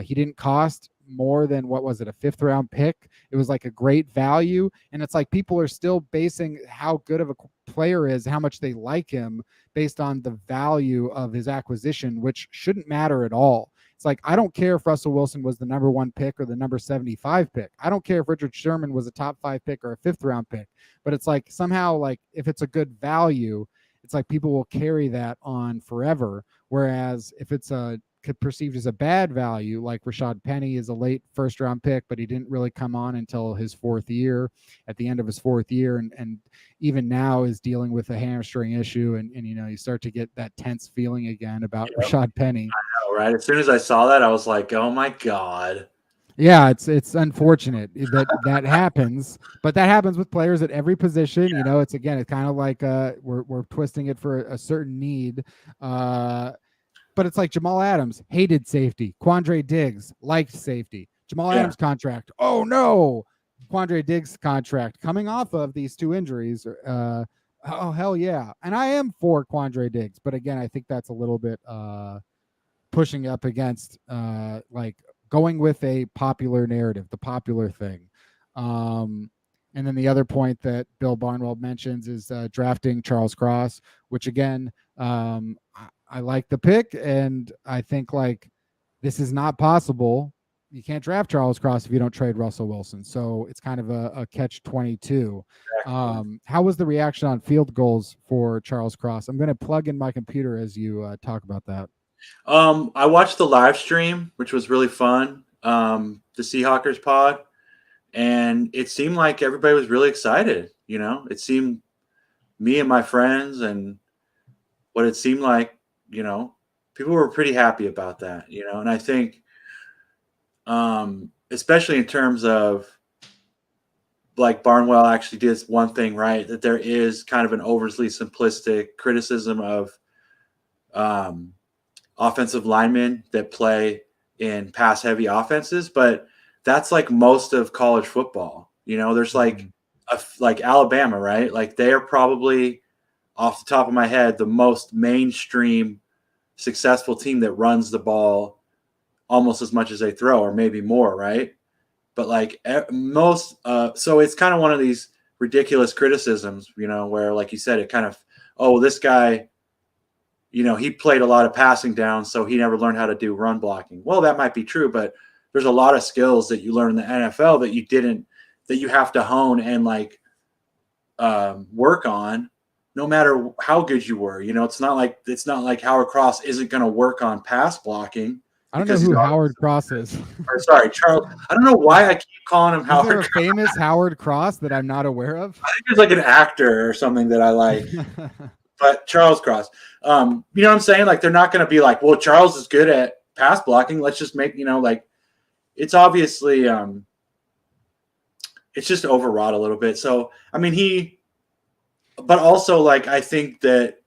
He didn't cost more than, what was it, a 5th round pick. It was like a great value. And it's like people are still basing how good of a player is, how much they like him, based on the value of his acquisition, which shouldn't matter at all. It's like, I don't care if Russell Wilson was the number 1 pick or the number 75 pick. I don't care if Richard Sherman was a top 5 pick or a 5th round pick. But it's like somehow, like, if it's a good value, it's like people will carry that on forever. Whereas if it's perceived as a bad value, like Rashad Penny is a late 1st round pick, but he didn't really come on until his 4th year, at the end of his 4th year, and even now is dealing with a hamstring issue, and you start to get that tense feeling again about Rashad Penny. I know, right? As soon as I saw that, I was like, oh my God. Yeah, it's unfortunate that happens, but that happens with players at every position. Yeah. It's kind of like we're twisting it for a certain need. But it's like Jamal Adams hated safety. Quandre Diggs liked safety. Jamal Adams contract. Oh no. Quandre Diggs contract coming off of these 2 injuries. Oh hell yeah. And I am for Quandre Diggs, but again, I think that's a little bit pushing up against like going with a popular narrative, the popular thing. And then the other point that Bill Barnwell mentions is drafting Charles Cross, which again, I like the pick, and I think like this is not possible. You can't draft Charles Cross if you don't trade Russell Wilson. So it's kind of a catch-22. How was the reaction on Field Goals for Charles Cross? I'm going to plug in my computer as you talk about that. I watched the live stream, which was really fun. The Seahawkers pod, and it seemed like everybody was really excited. It seemed me and my friends and what it seemed like, people were pretty happy about that, and I think, especially in terms of like Barnwell actually did one thing right, that there is kind of an overly simplistic criticism of offensive linemen that play in pass heavy offenses, but that's like most of college football. There's like Alabama, right? Like they are probably, off the top of my head, the most mainstream successful team that runs the ball almost as much as they throw, or maybe more, right? But like most, so it's kind of one of these ridiculous criticisms, where, like you said, it kind of, oh, this guy, he played a lot of passing down, so he never learned how to do run blocking. Well, that might be true, but there's a lot of skills that you learn in the NFL that you have to hone and like work on, no matter how good you were. It's not like Howard Cross isn't going to work on pass blocking. I don't know who Howard Cross is. Or sorry, Charles. I don't know why I keep calling him Howard. Is there a famous Howard Cross that I'm not aware of? I think there's like an actor or something that I like. But Charles Cross, you know what I'm saying? Like, they're not going to be like, well, Charles is good at pass blocking. Let's just make, like, it's obviously, it's just overwrought a little bit. So, I mean, but also, like, I think that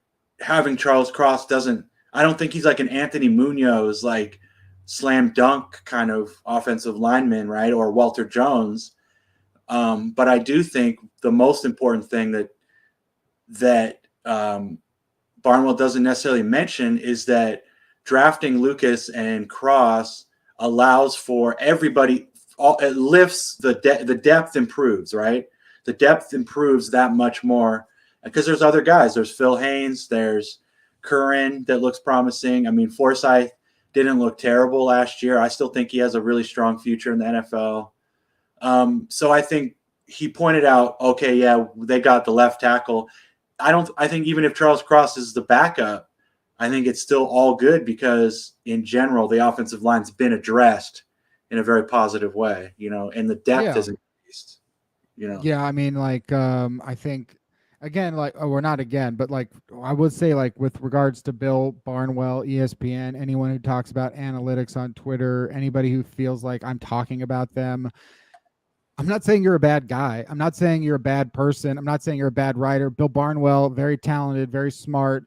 having Charles Cross I don't think he's like an Anthony Munoz, like, slam dunk kind of offensive lineman, right? Or Walter Jones. But I do think the most important thing that Barnwell doesn't necessarily mention is that drafting Lucas and Cross allows for everybody. It lifts the depth improves, right? The depth improves that much more because there's other guys. There's Phil Haynes. There's Curran that looks promising. I mean, Forsyth didn't look terrible last year. I still think he has a really strong future in the NFL. So I think he pointed out, okay, yeah, they got the left tackle. I think even if Charles Cross is the backup, I think it's still all good because in general, the offensive line's been addressed in a very positive way, and the depth is increased, Yeah. I mean, like, I think again, like, or not again, but like, I would say, like, with regards to Bill Barnwell, ESPN, anyone who talks about analytics on Twitter, anybody who feels like I'm talking about them, I'm not saying you're a bad guy. I'm not saying you're a bad person. I'm not saying you're a bad writer. Bill Barnwell, very talented, very smart,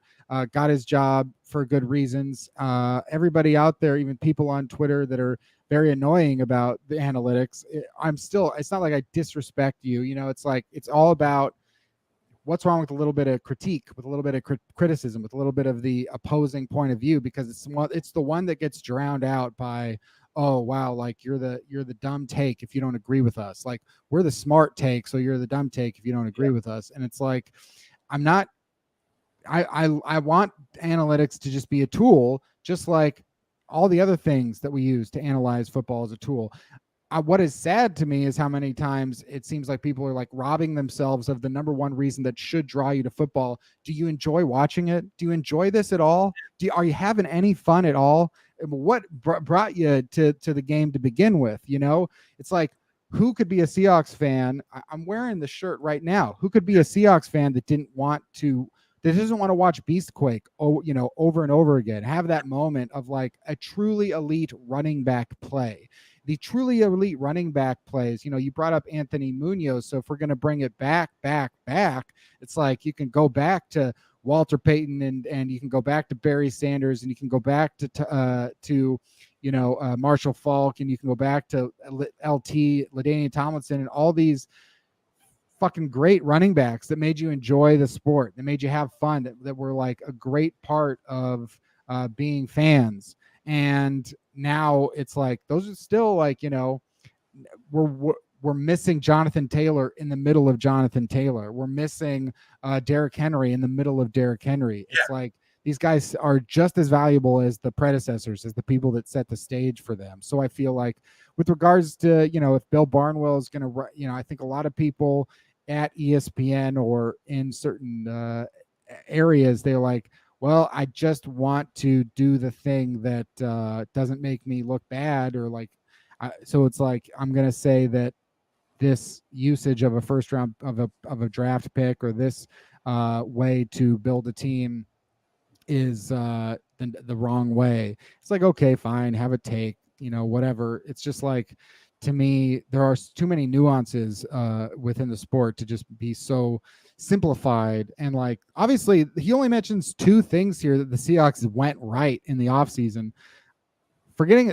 got his job for good reasons. Everybody out there, even people on Twitter that are very annoying about the analytics, it's not like I disrespect you. It's like, it's all about what's wrong with a little bit of critique, with a little bit of criticism, with a little bit of the opposing point of view, because it's the one that gets drowned out by, oh wow, like you're the dumb take if you don't agree with us. Like, we're the smart take, so you're the dumb take if you don't agree with us. And it's like, I want analytics to just be a tool, just like all the other things that we use to analyze football as a tool. What is sad to me is how many times it seems like people are like robbing themselves of the number one reason that should draw you to football. Do you enjoy watching it? Do you enjoy this at all? Are you having any fun at all? What brought you to the game to begin with? It's like, who could be a Seahawks fan? I'm wearing the shirt right now. Who could be a Seahawks fan that doesn't want to watch Beastquake, over and over again, have that moment of like a truly elite running back play? The truly elite running back plays, you brought up Anthony Munoz. So if we're going to bring it back, it's like you can go back to Walter Payton and you can go back to Barry Sanders and you can go back to Marshall Falk, and you can go back to LT, LaDainian Tomlinson, and all these fucking great running backs that made you enjoy the sport, that made you have fun, that were like a great part of being fans. And now it's like, those are still like, we're missing Jonathan Taylor in the middle of Jonathan Taylor. We're missing Derrick Henry in the middle of Derrick Henry. It's like these guys are just as valuable as the predecessors, as the people that set the stage for them. So I feel like with regards to, if Bill Barnwell is going to, I think a lot of people at ESPN or in certain areas, they're like, well, I just want to do the thing that doesn't make me look bad, or like, so it's like, I'm going to say that this usage of a first round of a draft pick, or this way to build a team is the wrong way. It's like, okay, fine, have a take, whatever. It's just like, to me, there are too many nuances within the sport to just be so simplified. And like, obviously, he only mentions 2 things here that the Seahawks went right in the offseason.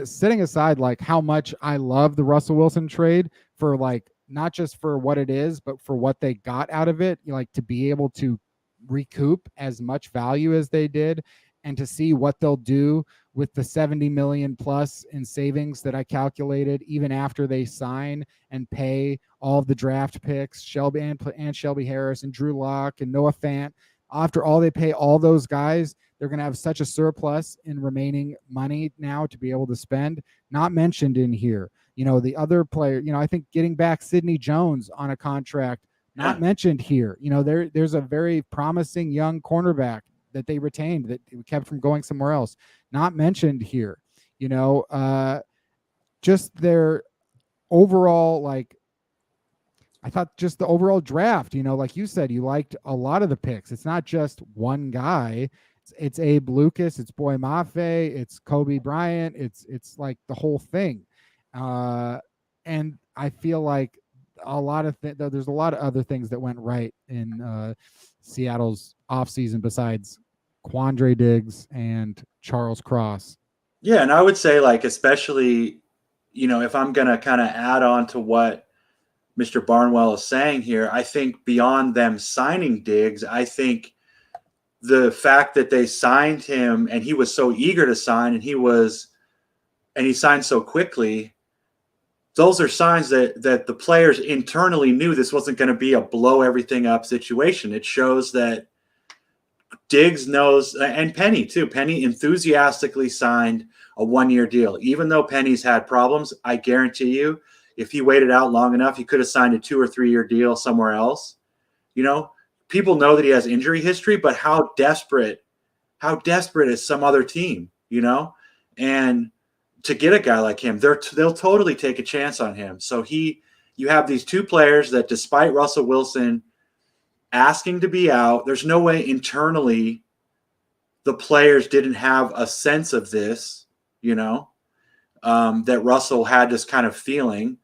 Setting aside like how much I love the Russell Wilson trade, for like, not just for what it is, but for what they got out of it, like to be able to recoup as much value as they did, and to see what they'll do with the 70 million plus in savings that I calculated, even after they sign and pay all of the draft picks, Shelby Harris and Drew Locke and Noah Fant. After all they pay all those guys, they're going to have such a surplus in remaining money now to be able to spend. Not mentioned in here. The other player, I think getting back Sidney Jones on a contract, not mentioned here. There's a very promising young cornerback that they retained that kept from going somewhere else. Not mentioned here. Just their overall, like, I thought just the overall draft, like you said, you liked a lot of the picks. It's not just one guy. It's Abe Lucas, it's Boy Mafe, it's Kobe Bryant, it's like the whole thing. And I feel like there's a lot of other things that went right in Seattle's offseason besides Quandre Diggs and Charles Cross. Yeah, and I would say, like, especially, if I'm going to kind of add on to what Mr. Barnwell is saying here, I think beyond them signing Diggs, I think the fact that they signed him and he was so eager to sign, and he signed so quickly, those are signs that the players internally knew this wasn't going to be a blow everything up situation. It shows that Diggs knows, and Penny too. Penny enthusiastically signed a 1-year deal. Even though Penny's had problems, I guarantee you, if he waited out long enough, he could have signed a 2 or 3 year deal somewhere else. People know that he has injury history, but how desperate is some other team, And to get a guy like him, they'll totally take a chance on him. So you have these 2 players that, despite Russell Wilson asking to be out, there's no way internally the players didn't have a sense of this, that Russell had this kind of feeling.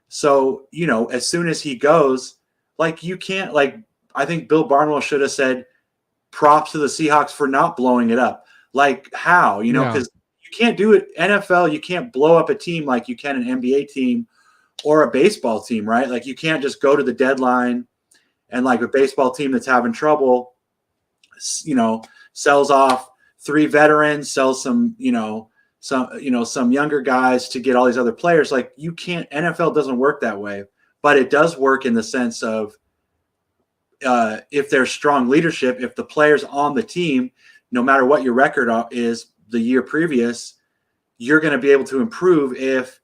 So, as soon as he goes, like, you can't, like, I think Bill Barnwell should have said props to the Seahawks for not blowing it up. Like, how, because you can't do it. NFL, you can't blow up a team like you can an NBA team or a baseball team, right? Like, you can't just go to the deadline and, like, a baseball team that's having trouble, sells off 3 veterans, sells some younger guys to get all these other players. Like, you can't, NFL doesn't work that way, but it does work in the sense of, if there's strong leadership, if the players on the team, no matter what your record is the year previous, you're going to be able to improve if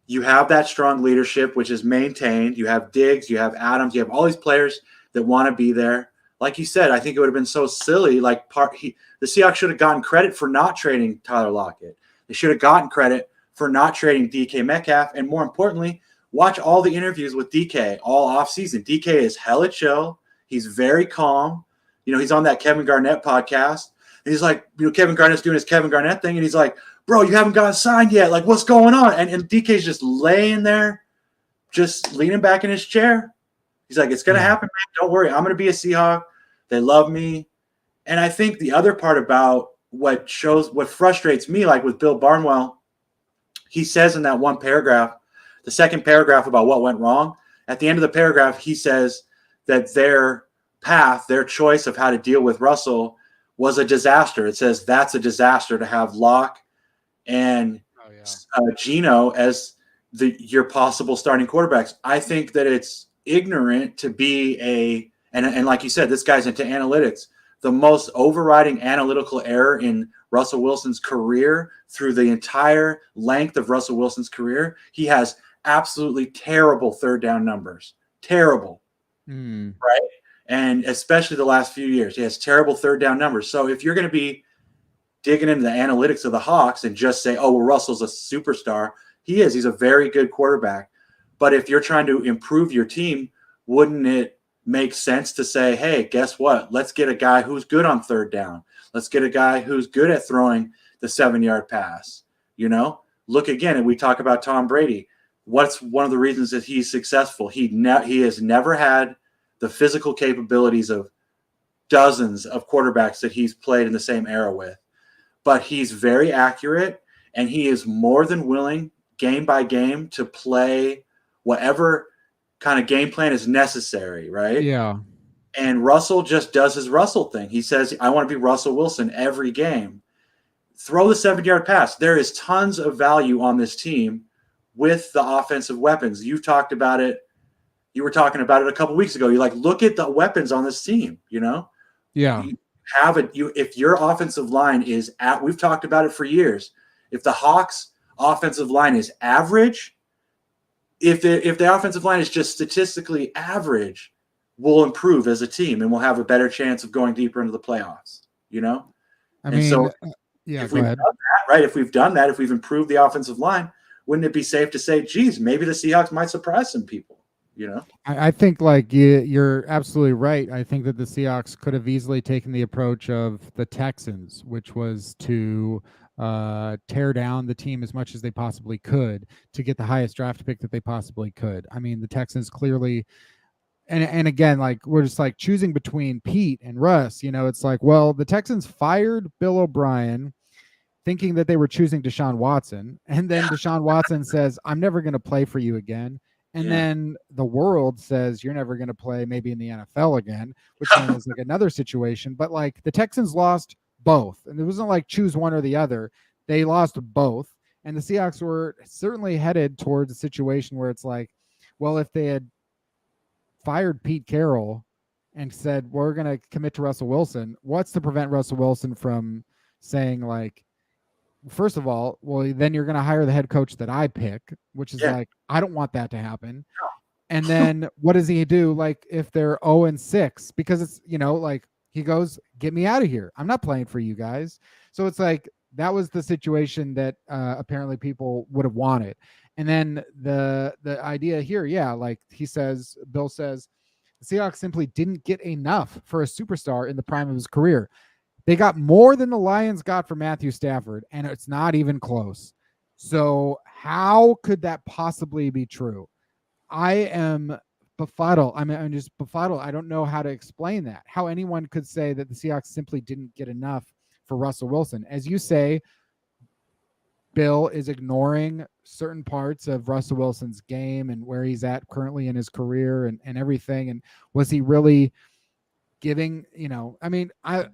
you have that strong leadership, which is maintained. You have Diggs, you have Adams, you have all these players that want to be there. Like you said, I think it would have been so silly. Like, the Seahawks should have gotten credit for not trading Tyler Lockett. They should have gotten credit for not trading DK Metcalf. And more importantly, watch all the interviews with DK all offseason. DK is hella chill. He's very calm. He's on that Kevin Garnett podcast. And he's like, Kevin Garnett's doing his Kevin Garnett thing. And he's like, bro, you haven't gotten signed yet. Like, what's going on? And DK's just laying there, just leaning back in his chair. He's like, it's going to happen, man. Don't worry. I'm going to be a Seahawk. They love me. And I think the other part about what frustrates me, like with Bill Barnwell, he says in that one paragraph, the second paragraph about what went wrong, at the end of the paragraph, he says that their path, their choice of how to deal with Russell was a disaster. It says that's a disaster to have Locke and Geno as your possible starting quarterbacks. I think that it's ignorant to be and like you said, this guy's into analytics. the most overriding analytical error in Russell Wilson's career through the entire length of Russell Wilson's career. He has absolutely terrible third down numbers. Terrible. Right? And especially the last few years, he has terrible third down numbers. So if you're going to be digging into the analytics of the Hawks and just say, oh, well, Russell's a superstar, he is. He's a very good quarterback. But if you're trying to improve your team, wouldn't it make sense to say, hey, guess what? Let's get a guy who's good on third down. Let's get a guy who's good at throwing the 7-yard pass. You know, look again, and we talk about Tom Brady. What's one of the reasons that he's successful? He has never had the physical capabilities of dozens of quarterbacks that he's played in the same era with. But he's very accurate, and he is more than willing, game by game, to play whatever kind of game plan is necessary, right? Yeah. And Russell just does his Russell thing. He says, I want to be Russell Wilson every game. Throw the 7-yard pass. There is tons of value on this team with the offensive weapons. You've talked about it. You were talking about it a couple weeks ago. You're like, look at the weapons on this team, you know? Yeah. You have it. If your offensive line is we've talked about it for years. If the Hawks offensive line is average, if the offensive line is just statistically average, we'll improve as a team and we'll have a better chance of going deeper into the playoffs, you know? Yeah, if go we've ahead. done that, right? If we've done that, if we've improved the offensive line, wouldn't it be safe to say, geez, maybe the Seahawks might surprise some people, you know? I think like you're absolutely right. I think that the Seahawks could have easily taken the approach of the Texans, which was to tear down the team as much as they possibly could to get the highest draft pick that they possibly could. I mean, the Texans clearly, and again, like we're just like choosing between Pete and Russ, you know, it's like, well, the Texans fired Bill O'Brien thinking that they were choosing Deshaun Watson. And then Deshaun Watson says, I'm never going to play for you again. And then the world says, you're never going to play maybe in the NFL again, which then is like another situation. But like the Texans lost both. And it wasn't like choose one or the other. They lost both. And the Seahawks were certainly headed towards a situation where it's like, well, if they had fired Pete Carroll and said, we're going to commit to Russell Wilson, what's to prevent Russell Wilson from saying like, first of all, well, then you're going to hire the head coach that I pick, which is like, I don't want that to happen. No. And then what does he do? Like if they're 0-6, because it's, you know, like he goes, get me out of here. I'm not playing for you guys. So it's like, that was the situation that apparently people would have wanted. And then the idea here, like he says, Bill says, the Seahawks simply didn't get enough for a superstar in the prime of his career. They got more than the Lions got for Matthew Stafford, and it's not even close. So how could that possibly be true? I am befuddled. I'm just befuddled. I don't know how to explain that. How anyone could say that the Seahawks simply didn't get enough for Russell Wilson. As you say, Bill is ignoring certain parts of Russell Wilson's game and where he's at currently in his career and everything. And was he really giving, you know, I mean, I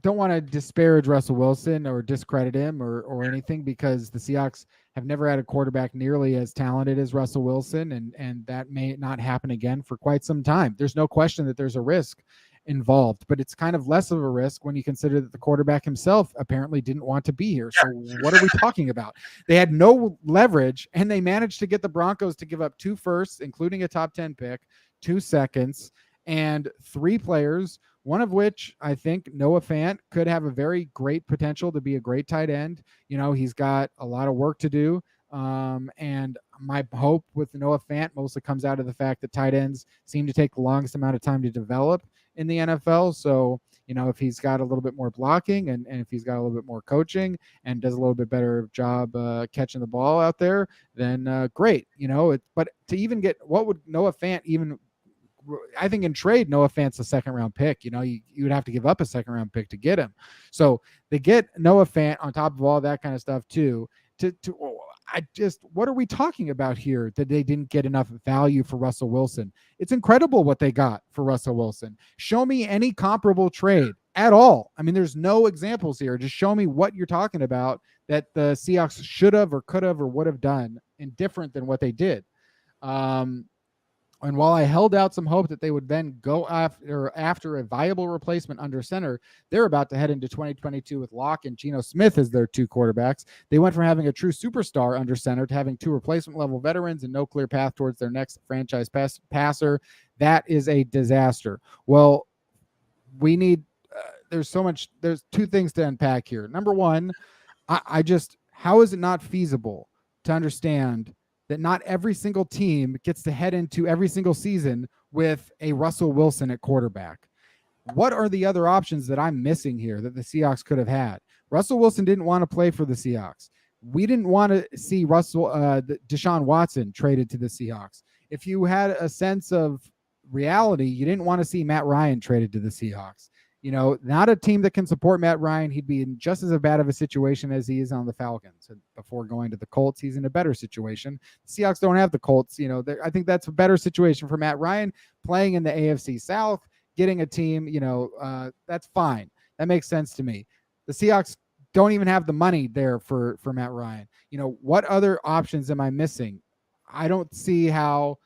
don't want to disparage Russell Wilson or discredit him or anything, because the Seahawks have never had a quarterback nearly as talented as Russell Wilson, and that may not happen again for quite some time. There's no question that there's a risk involved, but it's kind of less of a risk when you consider that the quarterback himself apparently didn't want to be here. So what are we talking about? They had no leverage, and they managed to get the Broncos to give up 2 firsts, including a top 10 pick, 2 seconds, and 3 players, one of which I think Noah Fant could have a very great potential to be a great tight end. You know, he's got a lot of work to do. And my hope with Noah Fant mostly comes out of the fact that tight ends seem to take the longest amount of time to develop in the NFL. So, you know, if he's got a little bit more blocking and if he's got a little bit more coaching and does a little bit better job catching the ball out there, then great. You know, but to even get, what would Noah Fant even, I think in trade, Noah Fant's a 2nd-round pick. You know, you would have to give up a 2nd-round pick to get him. So they get Noah Fant on top of all that kind of stuff too. What are we talking about here that they didn't get enough value for Russell Wilson? It's incredible what they got for Russell Wilson. Show me any comparable trade at all. I mean, there's no examples here. Just show me what you're talking about that the Seahawks should have or could have or would have done and different than what they did. And while I held out some hope that they would then go after a viable replacement under center, they're about to head into 2022 with Locke and Geno Smith as their two quarterbacks. They went from having a true superstar under center to having two replacement level veterans and no clear path towards their next franchise passer. That is a disaster. Well, we need, there's two things to unpack here. Number one, how is it not feasible to understand that not every single team gets to head into every single season with a Russell Wilson at quarterback? What are the other options that I'm missing here that the Seahawks could have had? Russell Wilson didn't want to play for the Seahawks. We didn't want to see Deshaun Watson traded to the Seahawks. If you had a sense of reality, you didn't want to see Matt Ryan traded to the Seahawks. Not a team that can support Matt Ryan. He'd be in just as bad of a situation as he is on the Falcons. And before going to the Colts, he's in a better situation. The Seahawks don't have the Colts. I think that's a better situation for Matt Ryan playing in the AFC South, getting a team, that's fine. That makes sense to me. The Seahawks don't even have the money there for Matt Ryan. What other options am I missing? I don't see how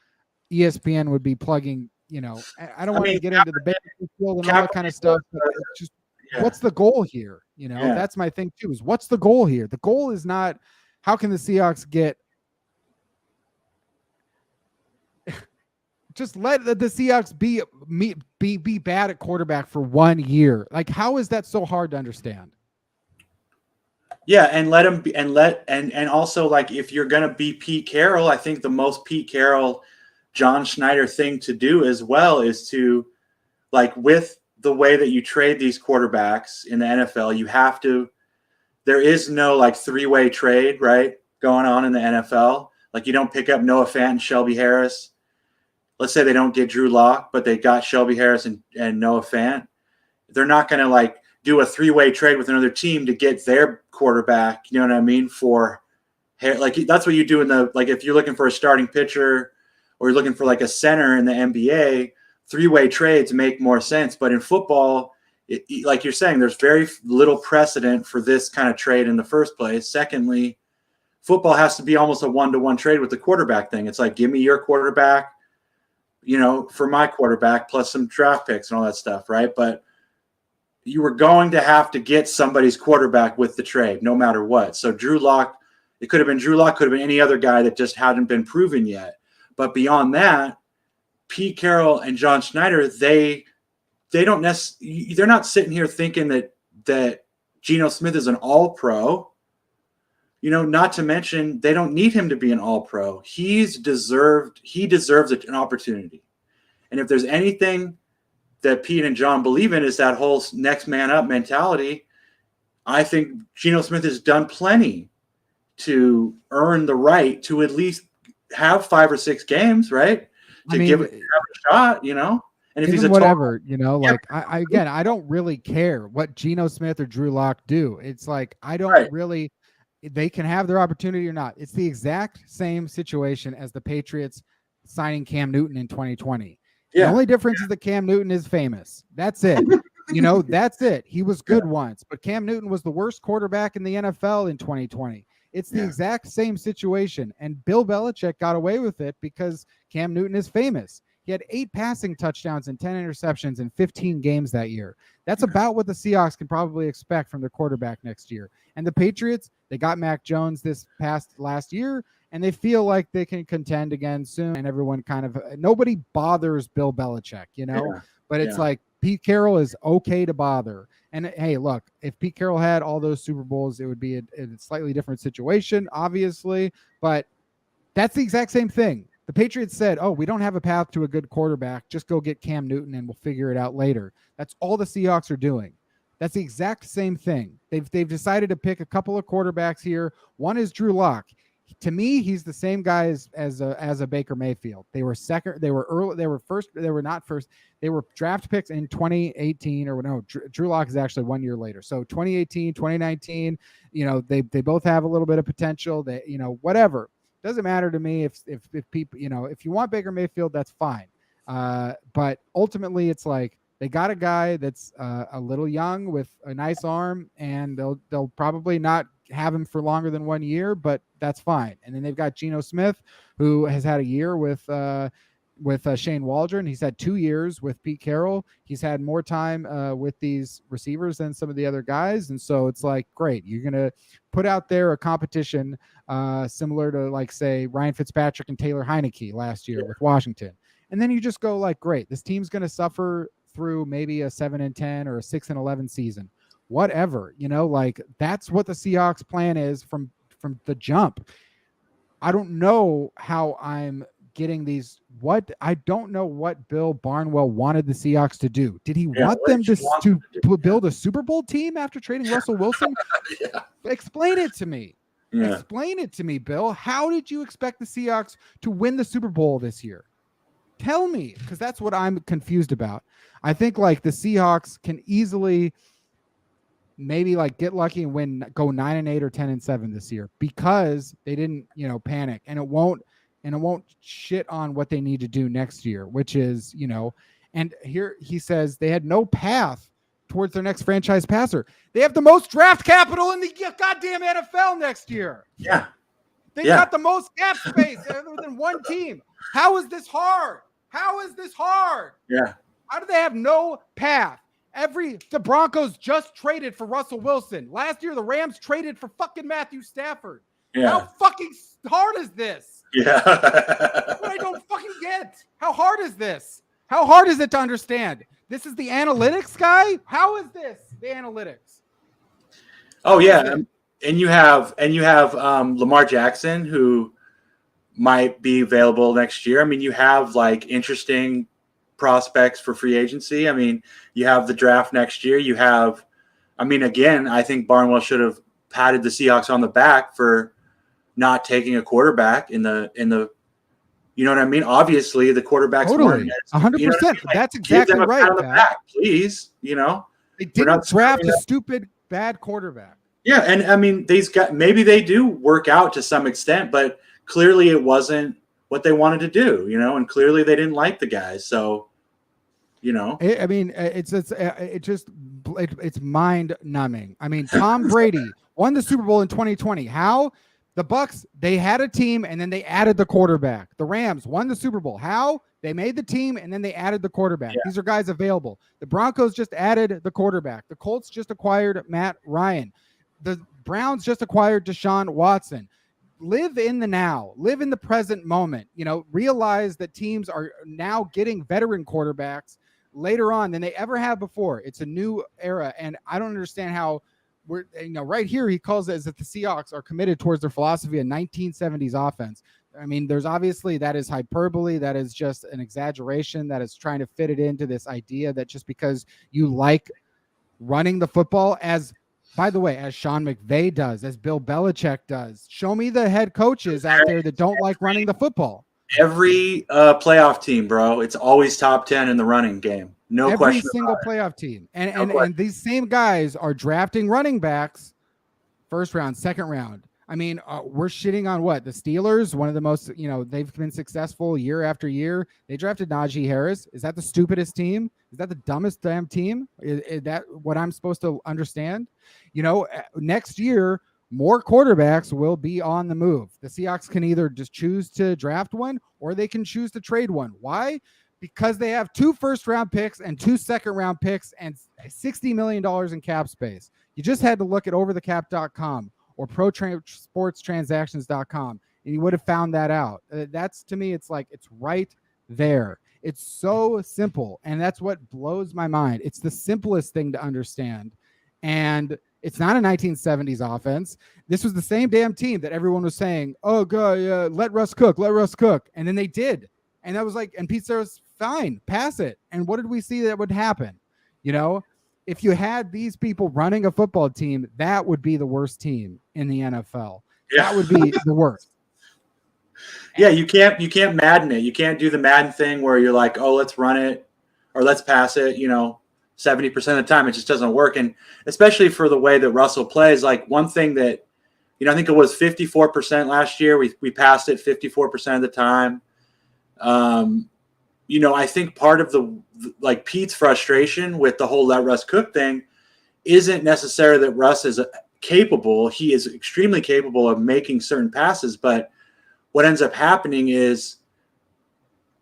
ESPN would be plugging. I don't want to get into the Bakersfield and all that kind of stuff. But just what's the goal here? That's my thing too. Is what's the goal here? The goal is not how can the Seahawks get. Just let the Seahawks be bad at quarterback for 1 year. Like, how is that so hard to understand? Yeah, and let him be, and also, like, if you're gonna be Pete Carroll, I think the most Pete Carroll, John Schneider thing to do as well is to, like, with the way that you trade these quarterbacks in the NFL, there is no like three-way trade, right, going on in the NFL. Like, you don't pick up Noah Fant and Shelby Harris. Let's say they don't get Drew Locke, but they got Shelby Harris and Noah Fant. They're not going to like do a three-way trade with another team to get their quarterback. You know what I mean? Like, that's what you do like if you're looking for a starting pitcher or you're looking for like a center in the NBA, three-way trades make more sense. But in football, like you're saying, there's very little precedent for this kind of trade in the first place. Secondly, football has to be almost a one-to-one trade with the quarterback thing. It's like, give me your quarterback, for my quarterback plus some draft picks and all that stuff, right? But you were going to have to get somebody's quarterback with the trade, no matter what. So Drew Locke, it could have been Drew Locke, could have been any other guy that just hadn't been proven yet. But beyond that, Pete Carroll and John Schneider, they're not sitting here thinking that Geno Smith is an all-pro. Not to mention they don't need him to be an all-pro. He deserves an opportunity. And if there's anything that Pete and John believe in is that whole next man up mentality, I think Geno Smith has done plenty to earn the right to at least have 5 or 6 games, right? To have a shot, And if he's whatever, I don't really care what Geno Smith or Drew Locke do. It's like, I don't really, they can have their opportunity or not. It's the exact same situation as the Patriots signing Cam Newton in 2020. The only difference is that Cam Newton is famous. That's it. That's it. He was good once, but Cam Newton was the worst quarterback in the NFL in 2020. It's the exact same situation. And Bill Belichick got away with it because Cam Newton is famous. He had 8 passing touchdowns and 10 interceptions in 15 games that year. That's about what the Seahawks can probably expect from their quarterback next year. And the Patriots, they got Mac Jones last year, and they feel like they can contend again soon. And everyone nobody bothers Bill Belichick, but it's like Pete Carroll is okay to bother. And hey, look, if Pete Carroll had all those Super Bowls, it would be a slightly different situation, obviously, but that's the exact same thing. The Patriots said, oh, we don't have a path to a good quarterback. Just go get Cam Newton and we'll figure it out later. That's all the Seahawks are doing. That's the exact same thing. They've decided to pick a couple of quarterbacks here. One is Drew Locke. To me, he's the same guy as a Baker Mayfield. They were second. They were early. They were first. They were not first. They were draft picks in 2018 or no. Drew Locke is actually 1 year later. So 2018, 2019. They both have a little bit of potential. They whatever. Doesn't matter to me if people, if you want Baker Mayfield, that's fine. But ultimately, it's like they got a guy that's a little young with a nice arm, and they'll probably not have him for longer than 1 year, but that's fine. And then they've got Geno Smith, who has had a year with Shane Waldron. He's had 2 years with Pete Carroll. He's had more time with these receivers than some of the other guys. And so it's like, great, you're going to put out there a competition similar to, like, say, Ryan Fitzpatrick and Taylor Heineke last year with Washington. And then you just go like, great, this team's going to suffer through maybe a 7-10 or a 6-11 season, whatever, like that's what the Seahawks plan is from the jump. I don't know how I'm getting these. I don't know what Bill Barnwell wanted the Seahawks to do. Did he want them to build a Super Bowl team after trading Russell Wilson? Explain it to me. Explain it to me, Bill. How did you expect the Seahawks to win the Super Bowl this year? Tell me, because that's what I'm confused about. I think like the Seahawks can easily maybe like get lucky and go 9-8 or 10-7 this year because they didn't, panic, and it won't shit on what they need to do next year, which is, and here he says they had no path towards their next franchise passer. They have the most draft capital in the goddamn NFL next year. Yeah. They got the most cap space other than one team. How is this hard? Yeah. How do they have no path? The Broncos just traded for Russell Wilson. Last year, the Rams traded for fucking Matthew Stafford. Yeah. How fucking hard is this? Yeah. What I don't fucking get. How hard is this? How hard is it to understand? This is the analytics guy? How is this the analytics? Oh, yeah. And you have Lamar Jackson, who might be available next year. I mean, you have like interesting prospects for free agency. I mean, you have the draft next year. You have, again, I think Barnwell should have patted the Seahawks on the back for not taking a quarterback in the, you know what I mean? Obviously the quarterbacks totally 100%. That's exactly right. On the back, please. They didn't draft a stupid bad quarterback. Yeah. And maybe they do work out to some extent, but clearly it wasn't what they wanted to do, and clearly they didn't like the guys. So, it's mind numbing. Tom Brady won the Super Bowl in 2020. How? The Bucs, they had a team and then they added the quarterback. The Rams won the Super Bowl. How? They made the team and then they added the quarterback. Yeah. These are guys available. The Broncos just added the quarterback. The Colts just acquired Matt Ryan. The Browns just acquired Deshaun Watson. Live in the now, live in the present moment, realize that teams are now getting veteran quarterbacks later on than they ever have before. It's a new era. And I don't understand how right here, he calls it as if the Seahawks are committed towards their philosophy of 1970s offense. There's obviously that is hyperbole. That is just an exaggeration that is trying to fit it into this idea that just because you like running the football by the way, as Sean McVay does, as Bill Belichick does. Show me the head coaches out there that don't like running the football. Every playoff team, bro, it's always top 10 in the running game. No question. Every single playoff team. And these same guys are drafting running backs first round, second round. We're shitting on what? The Steelers, one of the most, they've been successful year after year. They drafted Najee Harris. Is that the stupidest team? Is that the dumbest damn team? Is that what I'm supposed to understand? Next year, more quarterbacks will be on the move. The Seahawks can either just choose to draft one or they can choose to trade one. Why? Because they have 2 first-round picks and 2 second-round picks and $60 million in cap space. You just had to look at overthecap.com or prosportstransactions.com, and you would have found that out. That's, to me, it's like it's right there. It's so simple, and that's what blows my mind. It's the simplest thing to understand, and it's not a 1970s offense. This was the same damn team that everyone was saying, oh, God, let Russ cook, and then they did. And that was like, and Pete says, fine, pass it. And what did we see that would happen? If you had these people running a football team, that would be the worst team in the NFL. Yeah. That would be the worst. Yeah, you can't Madden it. You can't do the Madden thing where you're like, oh, let's run it or let's pass it. 70% of the time it just doesn't work. And especially for the way that Russell plays, like one thing that, I think it was 54% last year. We passed it 54% of the time. I think part of like Pete's frustration with the whole let Russ cook thing isn't necessarily that Russ is capable. He is extremely capable of making certain passes, but what ends up happening is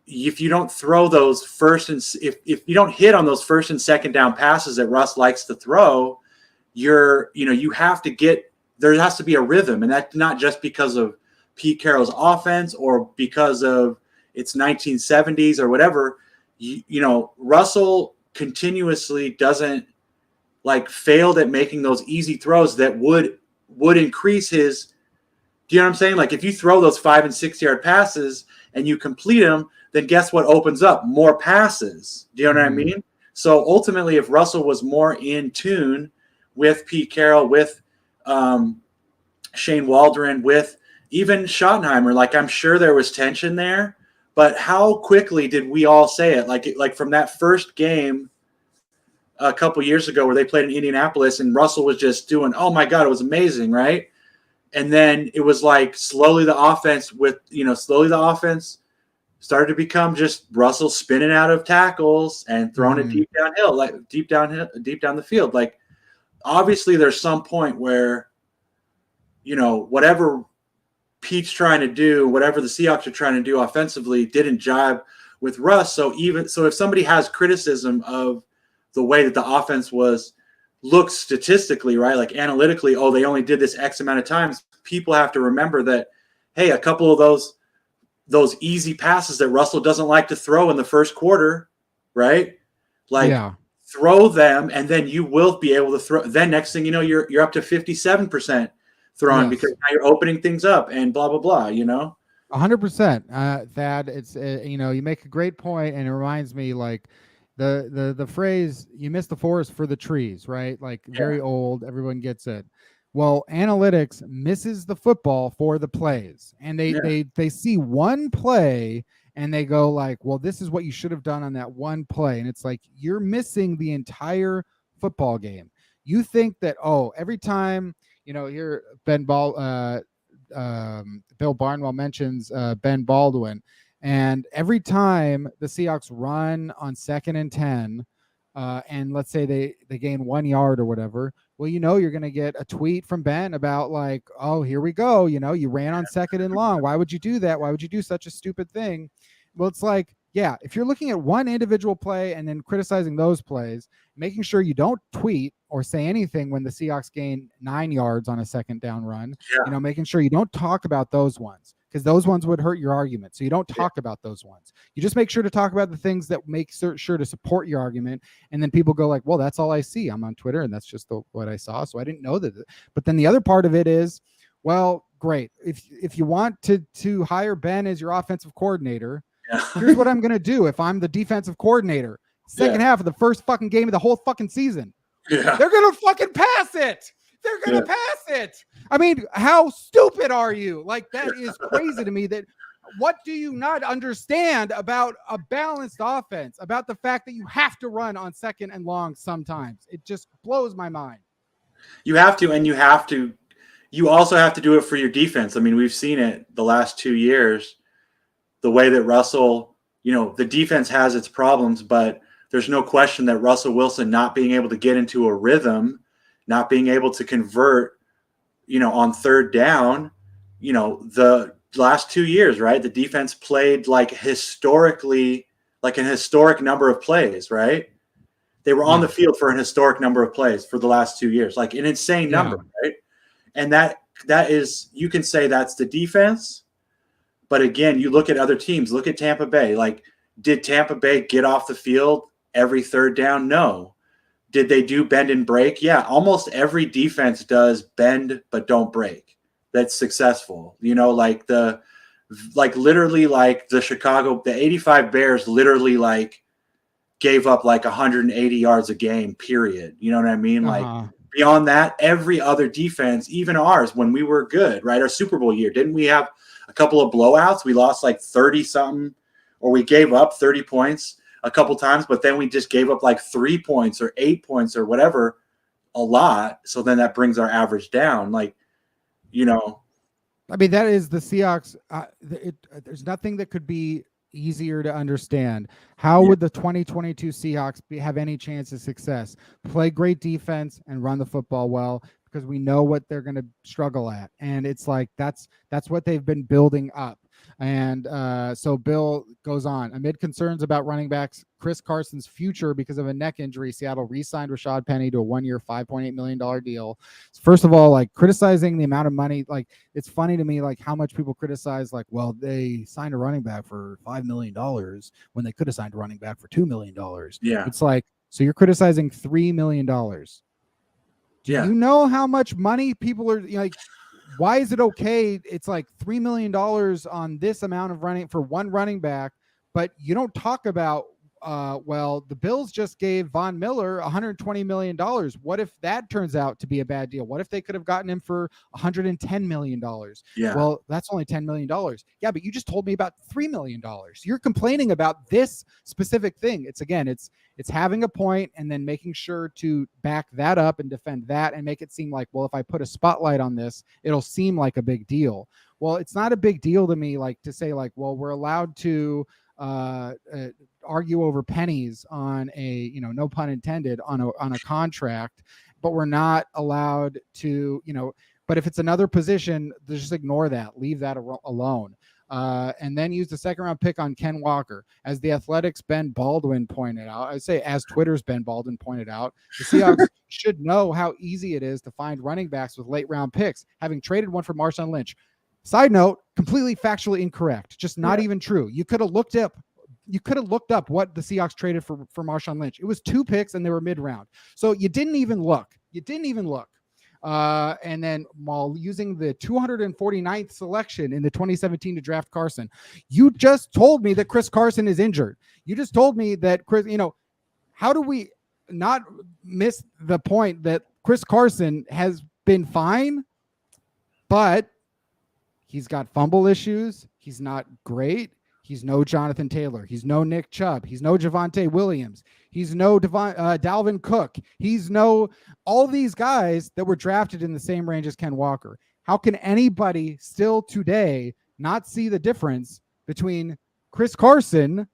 if you don't throw those if you don't hit on those first and second down passes that Russ likes to throw, you have to there has to be a rhythm, and that's not just because of Pete Carroll's offense or because of it's 1970s or whatever. Russell continuously doesn't failed at making those easy throws that would increase his. Do you know what I'm saying? Like, if you throw those 5 and 6 yard passes and you complete them, then guess what opens up? More passes. Do you know what I mean? So ultimately, if Russell was more in tune with Pete Carroll, with Shane Waldron, with even Schottenheimer, I'm sure there was tension there, but how quickly did we all say it? Like from that first game a couple years ago where they played in Indianapolis and Russell was just doing, oh my God, it was amazing, right? And then it was slowly the offense started to become just Russell spinning out of tackles and throwing it deep downhill, deep down the field. Obviously there's some point where, whatever Pete's trying to do, whatever the Seahawks are trying to do offensively didn't jive with Russ. So if somebody has criticism of the way that the offense looked statistically, right? Analytically, oh, they only did this X amount of times. People have to remember that, hey, a couple of those easy passes that Russell doesn't like to throw in the first quarter, right? Throw them, and then you will be able to throw. Then next thing you know, you're up to 57% throwing because now you're opening things up and blah, blah, blah, 100%. Thad, it's, you make a great point, and it reminds me the phrase, you miss the forest for the trees, right? Very old, everyone gets it. Well, analytics misses the football for the plays, and they see one play and they go well, this is what you should have done on that one play. And it's you're missing the entire football game. You think that, every time, here Bill Barnwell mentions Ben Baldwin. And every time the Seahawks run on 2nd and 10, and let's say they gain 1 yard or whatever, well, you're going to get a tweet from Ben about oh, here we go. You ran on 2nd and long. Why would you do that? Why would you do such a stupid thing? Well, it's if you're looking at one individual play and then criticizing those plays, making sure you don't tweet or say anything when the Seahawks gain 9 yards on a 2nd down run, making sure you don't talk about those ones, because those ones would hurt your argument. So you don't talk about those ones. You just make sure to talk about the things that make sure to support your argument. And then people go well, that's all I see. I'm on Twitter and that's just what I saw. So I didn't know that. But then the other part of it is, well, great. If you want to hire Ben as your offensive coordinator, here's what I'm going to do. If I'm the defensive coordinator, second half of the first fucking game of the whole fucking season, they're going to fucking pass it. They're going to pass it. I mean, how stupid are you? That is crazy to me. What do you not understand about a balanced offense, about the fact that you have to run on 2nd and long sometimes? It just blows my mind. You have to, and you also have to do it for your defense. I mean, we've seen it the last 2 years, the way that Russell, the defense has its problems, but there's no question that Russell Wilson not being able to get into a rhythm, not being able to convert, on 3rd down, the last 2 years, right? The defense played historically, an historic number of plays, right? They were on the field for an historic number of plays for the last 2 years, an insane number, right? And that is, you can say that's the defense, but again, you look at other teams, look at Tampa Bay. Did Tampa Bay get off the field every 3rd down? No. Did they do bend and break? Yeah, almost every defense does bend but don't break. That's successful. Literally, the Chicago, the 85 Bears literally gave up 180 yards a game, period. You know what I mean? Beyond that, every other defense, even ours, when we were good, right? Our Super Bowl year, didn't we have a couple of blowouts? We lost 30 something, or we gave up 30 points a couple times, but then we just gave up 3 points or 8 points or whatever, a lot. So then that brings our average down. I mean, that is the Seahawks. There's nothing that could be easier to understand. How would the 2022 Seahawks have any chance of success? Play great defense and run the football well, because we know what they're going to struggle at. And it's that's what they've been building up. And so Bill goes on. Amid concerns about running backs Chris Carson's future because of a neck injury, Seattle re-signed Rashad Penny to a 1-year, $5.8 million deal. First of all, like criticizing the amount of money, like it's funny to me, like how much people criticize, like, well, they signed a running back for $5 million when they could have signed a running back for $2 million. Yeah. It's like, so you're criticizing $3 million. Do you know how much money people are like? Why is it okay? It's like $3 million on this amount of running for one running back, but you don't talk about, well, the Bills just gave Von Miller $120 million. What if that turns out to be a bad deal? What if they could have gotten him for $110 million? Yeah. Well, that's only $10 million. Yeah, but you just told me about $3 million. You're complaining about this specific thing. It's having a point and then making sure to back that up and defend that and make it seem like, well, if I put a spotlight on this, it'll seem like a big deal. Well, it's not a big deal to me, like to say like, well, we're allowed to argue over pennies on a, no pun intended, on a contract, but we're not allowed to, but if it's another position, just ignore that, leave that alone. And then use the second-round pick on Ken Walker. As the Athletics' Ben Baldwin pointed out, I say as Twitter's Ben Baldwin pointed out, the Seahawks should know how easy it is to find running backs with late-round picks, having traded one for Marshawn Lynch. Side note, completely factually incorrect, just not even true. You could have looked up what the Seahawks traded for Marshawn Lynch. It was 2 picks and they were mid-round. So you didn't even look. And then while using the 249th selection in the 2017 to draft Carson, you just told me that Chris Carson is injured. You just told me that Chris, how do we not miss the point that Chris Carson has been fine, but he's got fumble issues. He's not great. He's no Jonathan Taylor. He's no Nick Chubb. He's no Javonte Williams. He's no Dalvin Cook. He's no all these guys that were drafted in the same range as Ken Walker. How can anybody still today not see the difference between Chris Carson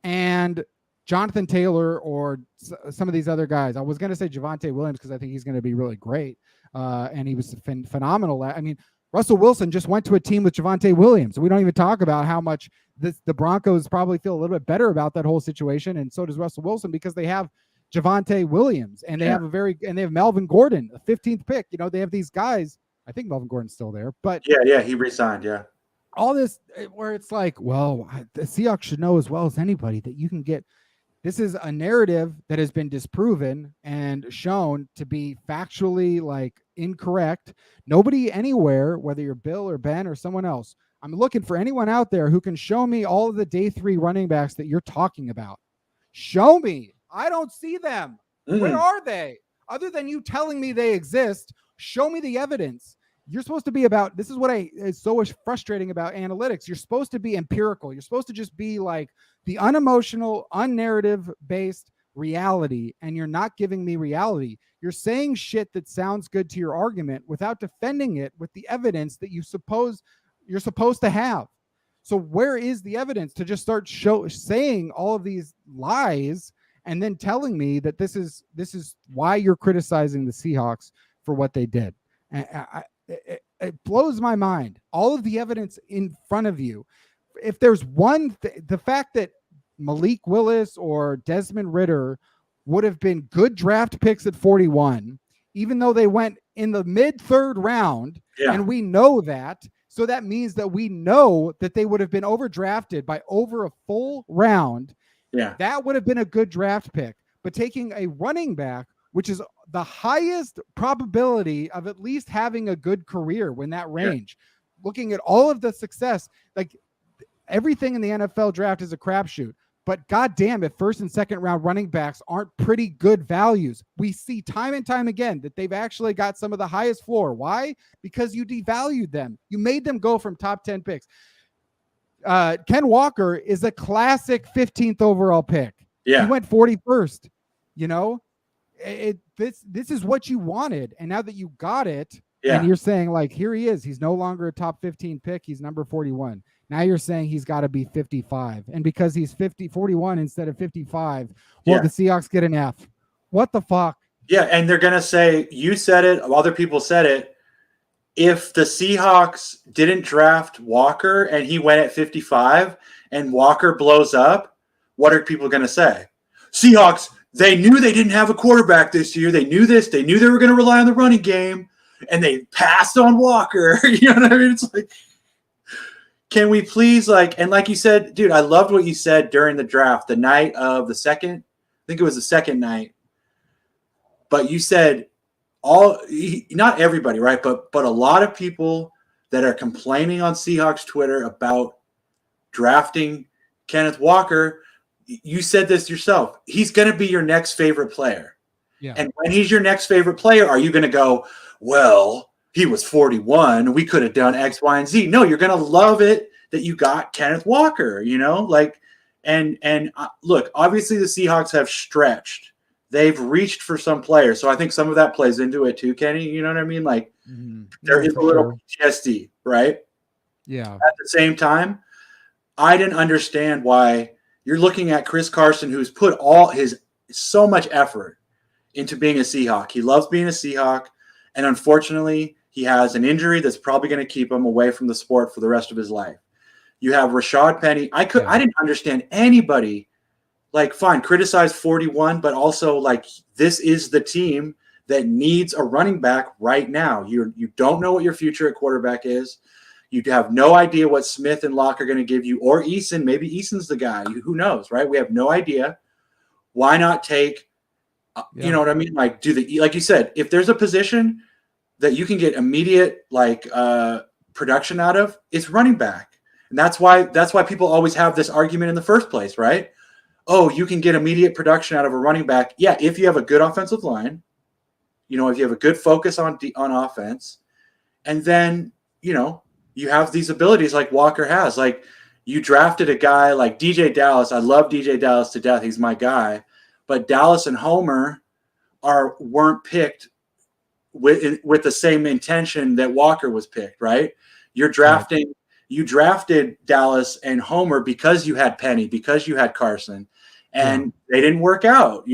and Jonathan Taylor or some of these other guys? I was going to say Javonte Williams because I think he's going to be really great. And he was phenomenal. I mean, Russell Wilson just went to a team with Javonte Williams. We don't even talk about how much the Broncos probably feel a little bit better about that whole situation, and so does Russell Wilson because they have Javonte Williams and they have they have Melvin Gordon, a 15th pick. They have these guys. I think Melvin Gordon's still there, but he re-signed. Yeah, all this where it's like, well, the Seahawks should know as well as anybody that you can get. This is a narrative that has been disproven and shown to be factually like incorrect. Nobody anywhere, whether you're Bill or Ben or someone else, I'm looking for anyone out there who can show me all of the day 3 running backs that you're talking about. Show me. I don't see them. Where are they? Other than you telling me they exist, show me the evidence. You're supposed to be about, this is what is so frustrating about analytics. You're supposed to be empirical. You're supposed to just be like the unemotional, unnarrative-based reality, and you're not giving me reality. You're saying shit that sounds good to your argument without defending it with the evidence that you're supposed to have. So where is the evidence to just start saying all of these lies and then telling me that this is why you're criticizing the Seahawks for what they did? It blows my mind. All of the evidence in front of you. If there's the fact that Malik Willis or Desmond Ridder would have been good draft picks at 41, even though they went in the mid-3rd round, and we know that. So that means that we know that they would have been overdrafted by over a full round. Yeah, that would have been a good draft pick. But taking a running back, which is the highest probability of at least having a good career when that range, looking at all of the success, like everything in the NFL draft is a crapshoot. But goddamn, if 1st and 2nd round running backs aren't pretty good values, we see time and time again that they've actually got some of the highest floor. Why? Because you devalued them. You made them go from top 10 picks. Ken Walker is a classic 15th overall pick. Yeah, he went 41st. This is what you wanted, and now that you got it, and you're saying like, here he is. He's no longer a top 15 pick. He's number 41. Now you're saying he's got to be 55. And because he's 41 instead of 55, the Seahawks get an F. What the fuck? Yeah, and they're going to say, you said it, other people said it. if the Seahawks didn't draft Walker and he went at 55 and Walker blows up, what are people going to say? Seahawks, they knew they didn't have a quarterback this year. They knew this. They knew they were going to rely on the running game, and they passed on Walker. You know what I mean? It's like, can we please, and like you said, dude, I loved what you said during the draft, the night of the second, I think it was the second night, but you said not everybody, right? But a lot of people that are complaining on Seahawks Twitter about drafting Kenneth Walker, you said this yourself. He's going to be your next favorite player. Yeah. And when he's your next favorite player, are you going to go, well, he was 41. We could have done X, Y, and Z. No, you're going to love it that you got Kenneth Walker, and look, obviously the Seahawks have stretched. They've reached for some players. So I think some of that plays into it too, Kenny. You know what I mean? There is a little PTSD, right? Yeah. At the same time, I didn't understand why you're looking at Chris Carson, who's put so much effort into being a Seahawk. He loves being a Seahawk. And unfortunately, he has an injury that's probably going to keep him away from the sport for the rest of his life. You have Rashad Penny. I didn't understand anybody. Fine, criticize 41, but also this is the team that needs a running back right now. You don't know what your future at quarterback is. You have no idea what Smith and Locke are going to give you, or Eason. Maybe Eason's the guy. Who knows, right? We have no idea. Why not take, you know what I mean? Like you said, if there's a position that you can get immediate production out of, it's running back. And that's why people always have this argument in the first place, right? Oh, you can get immediate production out of a running back. Yeah, if you have a good offensive line, if you have a good focus on offense, and then, you have these abilities like Walker has. You drafted a guy like DJ Dallas. I love DJ Dallas to death. He's my guy. But Dallas and Homer weren't picked with the same intention that Walker was picked, right? You drafted Dallas and Homer because you had Penny, because you had Carson. And they didn't work out,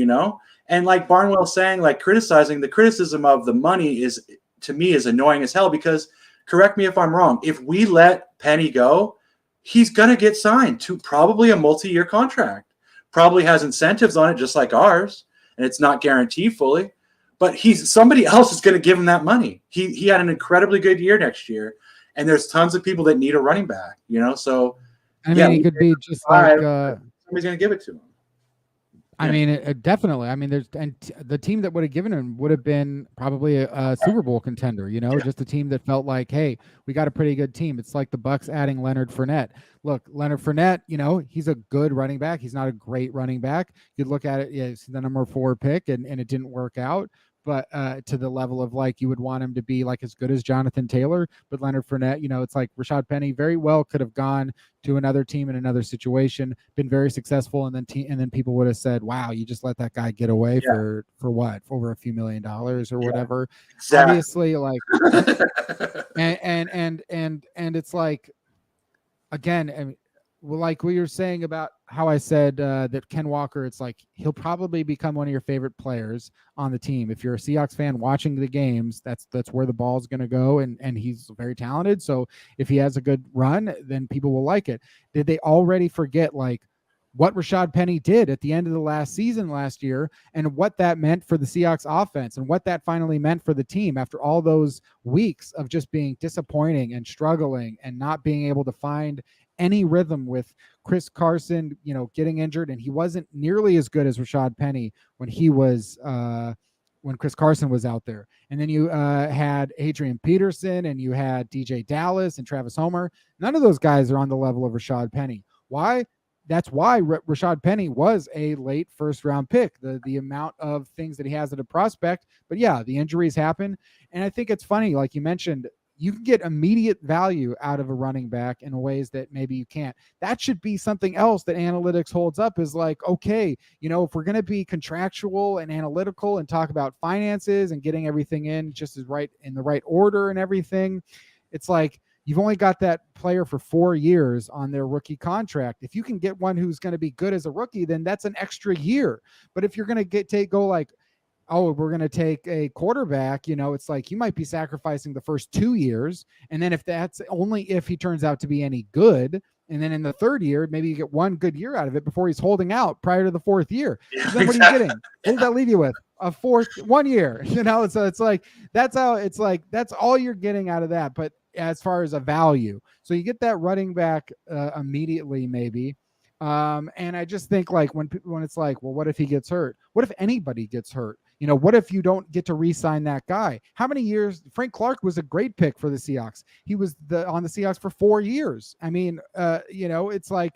And like Barnwell saying, criticizing, the criticism of the money is, to me, is annoying as hell because, correct me if I'm wrong, if we let Penny go, he's going to get signed to probably a multi-year contract. Probably has incentives on it just like ours, and it's not guaranteed fully. But somebody else is going to give him that money. He had an incredibly good year next year, and there's tons of people that need a running back, So he could be just somebody's going to give it to him. I mean, definitely. I mean, the team that would have given him would have been probably a Super Bowl contender, just a team that felt like, hey, we got a pretty good team. It's like the Bucs adding Leonard Fournette. Look, Leonard Fournette, he's a good running back. He's not a great running back. You look at it, he's the number 4 pick, and it didn't work out. But to the level of you would want him to be as good as Jonathan Taylor. But Leonard Fournette, it's like Rashad Penny very well could have gone to another team in another situation, been very successful, and then people would have said, "Wow, you just let that guy get away for what? For over a few $1 million or whatever." Exactly. Obviously, and it's again, I mean, like what you're saying about how I said that Ken Walker, it's he'll probably become one of your favorite players on the team. If you're a Seahawks fan watching the games, that's where the ball's going to go, and he's very talented. So if he has a good run, then people will like it. Did they already forget what Rashad Penny did at the end of the last season last year and what that meant for the Seahawks offense and what that finally meant for the team after all those weeks of just being disappointing and struggling and not being able to find any rhythm with Chris Carson, getting injured, and he wasn't nearly as good as Rashad Penny when Chris Carson was out there. And then you had Adrian Peterson and you had DJ Dallas and Travis Homer. None of those guys are on the level of Rashad Penny. Why? That's why Rashad Penny was a late first-round pick, the amount of things that he has at a prospect. But yeah, the injuries happen. And I think it's funny, like you mentioned, you can get immediate value out of a running back in ways that maybe you can't. That should be something else that analytics holds up is okay, if we're going to be contractual and analytical and talk about finances and getting everything in just as right in the right order and everything, it's you've only got that player for 4 years on their rookie contract. If you can get one who's going to be good as a rookie, then that's an extra year. But if you're going to go oh, we're going to take a quarterback, it's like you might be sacrificing the first 2 years. And then if that's only if he turns out to be any good, and then in the third year, maybe you get one good year out of it before he's holding out prior to the fourth year. Yeah, So then what are you getting? What does that leave you with? A fourth 1 year, So it's like, that's how it's like, that's all you're getting out of that. But as far as a value, so you get that running back immediately, maybe. And I just think like when it's like, well, what if he gets hurt? What if anybody gets hurt? What if you don't get to re-sign that guy? How many years? Frank Clark was a great pick for the Seahawks. He was on the Seahawks for 4 years. I mean, it's like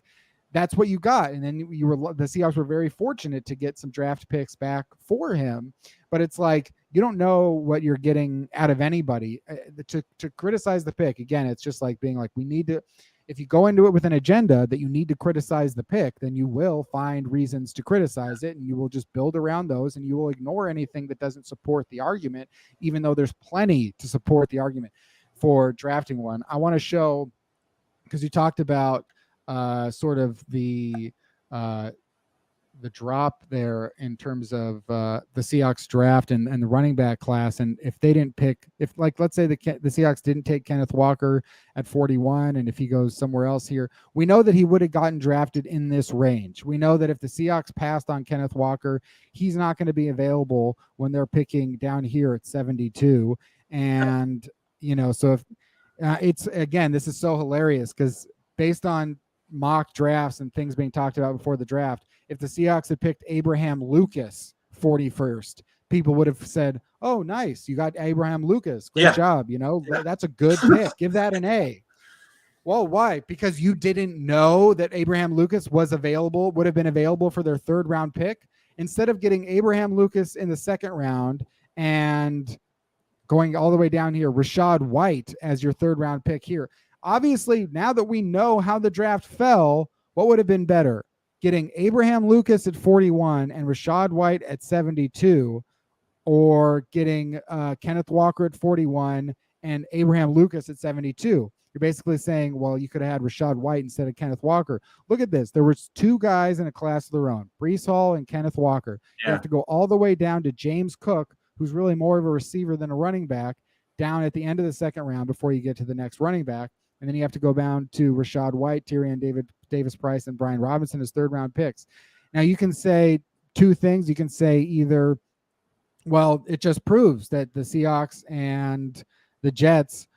that's what you got. And then the Seahawks were very fortunate to get some draft picks back for him. But it's like you don't know what you're getting out of anybody. To criticize the pick again, it's just like being like, we need to. If you go into it with an agenda that you need to criticize the pick, then you will find reasons to criticize it, and you will just build around those, and you will ignore anything that doesn't support the argument, even though there's plenty to support the argument for drafting one. I want to show, because you talked about sort of the drop there in terms of the Seahawks draft and the running back class. And if they didn't pick, if like, let's say the Seahawks didn't take Kenneth Walker at 41, and if he goes somewhere else here, we know that he would have gotten drafted in this range. We know that if the Seahawks passed on Kenneth Walker, he's not going to be available when they're picking down here at 72. And, so if it's, again, this is so hilarious because based on mock drafts and things being talked about before the draft, if the Seahawks had picked Abraham Lucas 41st, people would have said, oh, nice, you got Abraham Lucas. Great job. That's a good pick. Give that an A. Well, why? Because you didn't know that Abraham Lucas would have been available for their third round pick. Instead of getting Abraham Lucas in the second round and going all the way down here, Rachaad White as your third round pick here. Obviously, now that we know how the draft fell, what would have been better? Getting Abraham Lucas at 41 and Rachaad White at 72, or getting Kenneth Walker at 41 and Abraham Lucas at 72. You're basically saying, well, you could have had Rachaad White instead of Kenneth Walker. Look at this. There was 2 guys in a class of their own, Breece Hall and Kenneth Walker. You have to go all the way down to James Cook, who's really more of a receiver than a running back, down at the end of the second round before you get to the next running back. And then you have to go down to Rachaad White, Tyrion Davis-Price, and Brian Robinson as third-round picks. Now, you can say 2 things. You can say either, well, it just proves that the Seahawks and the Jets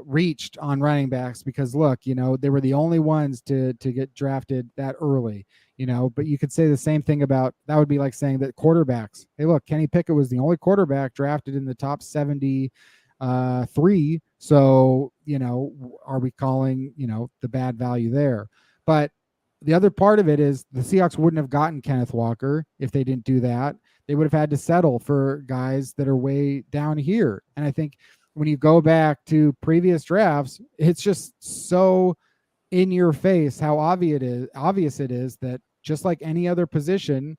reached on running backs because, look, they were the only ones to get drafted that early, But you could say the same thing about, that would be like saying that quarterbacks, hey, look, Kenny Pickett was the only quarterback drafted in the top 73. So, are we calling, the bad value there? But the other part of it is the Seahawks wouldn't have gotten Kenneth Walker if they didn't do that. They would have had to settle for guys that are way down here. And I think when you go back to previous drafts, it's just so in your face how obvious it is that just like any other position,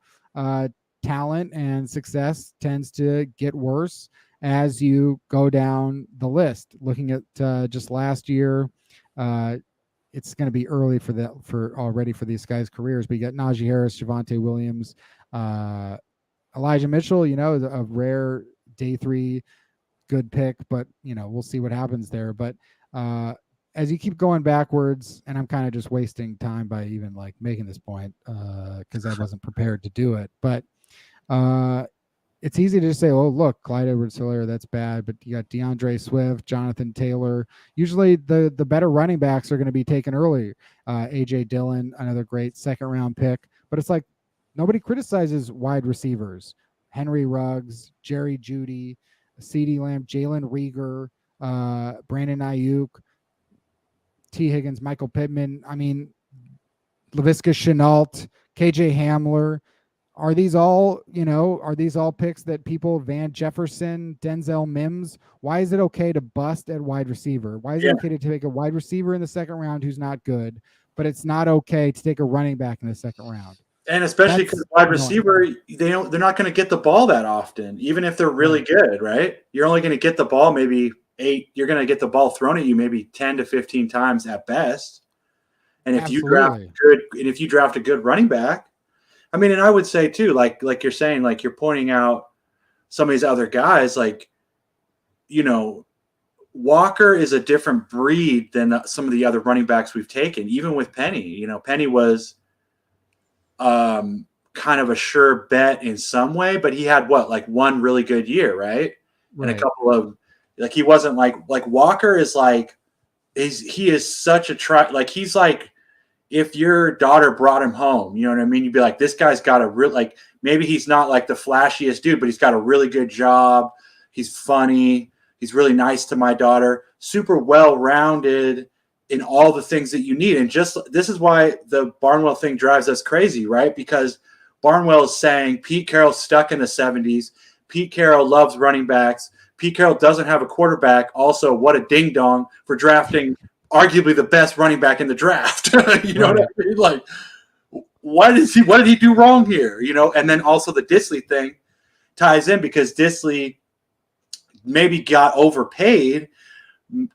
talent and success tends to get worse as you go down the list. Looking at just last year, it's going to be early for these guys' careers. But you got Najee Harris, Javonte Williams, Elijah Mitchell. A rare day 3 good pick, but we'll see what happens there. But as you keep going backwards, and I'm kind of just wasting time by even like making this point because I wasn't prepared to do it, but it's easy to just say, oh, look, Clyde Edwards-Helaire, that's bad. But you got DeAndre Swift, Jonathan Taylor. Usually the better running backs are going to be taken early. A.J. Dillon, another great second-round pick. But it's like nobody criticizes wide receivers. Henry Ruggs, Jerry Jeudy, CeeDee Lamb, Jalen Reagor, Brandon Ayuk, T. Higgins, Michael Pittman. I mean, Laviska Shenault, KJ Hamler. Are these all picks that people, Van Jefferson, Denzel Mims? Why is it okay to bust at wide receiver? Why is it okay to take a wide receiver in the second round who's not good, but it's not okay to take a running back in the second round? And especially because wide receiver, they're not going to get the ball that often, even if they're really good, right? You're only going to get the ball maybe 8. You're going to get the ball thrown at you maybe 10 to 15 times at best. And if you draft a good running back, I mean, and I would say too, like you're saying, like you're pointing out some of these other guys, like, Walker is a different breed than some of the other running backs we've taken. Even with Penny, Penny was kind of a sure bet in some way, but he had like one really good year, right? And a couple of, like, he wasn't like Walker is like, he is such a like, he's like, if your daughter brought him home, you know what I mean? You'd be like, this guy's got a real, like, maybe he's not like the flashiest dude, but he's got a really good job. He's funny. He's really nice to my daughter, super well-rounded in all the things that you need. And just, this is why the Barnwell thing drives us crazy, right? Because Barnwell is saying Pete Carroll's stuck in the 70s. Pete Carroll loves running backs. Pete Carroll doesn't have a quarterback. Also, what a ding-dong for drafting arguably the best running back in the draft. You know what I mean? Like, what did he do wrong here? And then also the Disley thing ties in, because Disley maybe got overpaid,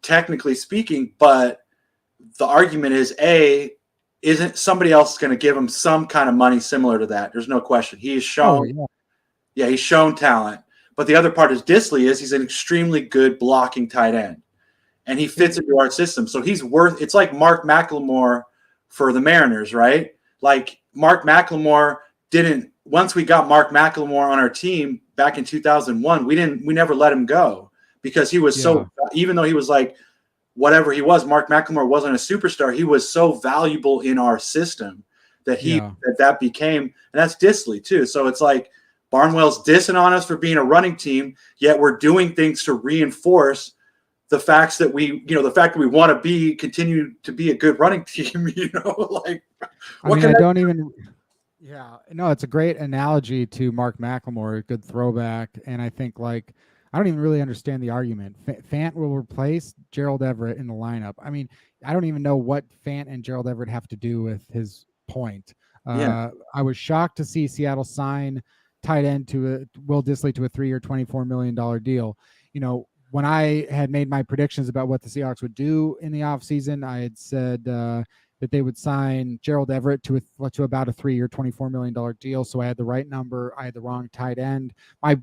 technically speaking, but the argument is, isn't somebody else going to give him some kind of money similar to that? There's no question. He has shown, he's shown talent. But the other part is Disley he's an extremely good blocking tight end, and he fits into our system. So he's it's like Mark McLemore for the Mariners, right? Like, Mark McLemore once we got Mark McLemore on our team back in 2001, we never let him go, because he was so, even though he was like whatever he was, Mark McLemore wasn't a superstar. He was so valuable in our system that that became, and that's Disley too. So it's like Barnwell's dissing on us for being a running team, yet we're doing things to reinforce the fact that we want to continue to be a good running team. Like, it's a great analogy to Mark McLemore, a good throwback. And I think, like, I don't even really understand the argument. Fant will replace Gerald Everett in the lineup. I mean, I don't even know what Fant and Gerald Everett have to do with his point. I was shocked to see Seattle sign tight end Will Disley to a 3-year, $24 million deal. When I had made my predictions about what the Seahawks would do in the offseason, I had said that they would sign Gerald Everett to about a 3-year, $24 million deal. So I had the right number. I had the wrong tight end. My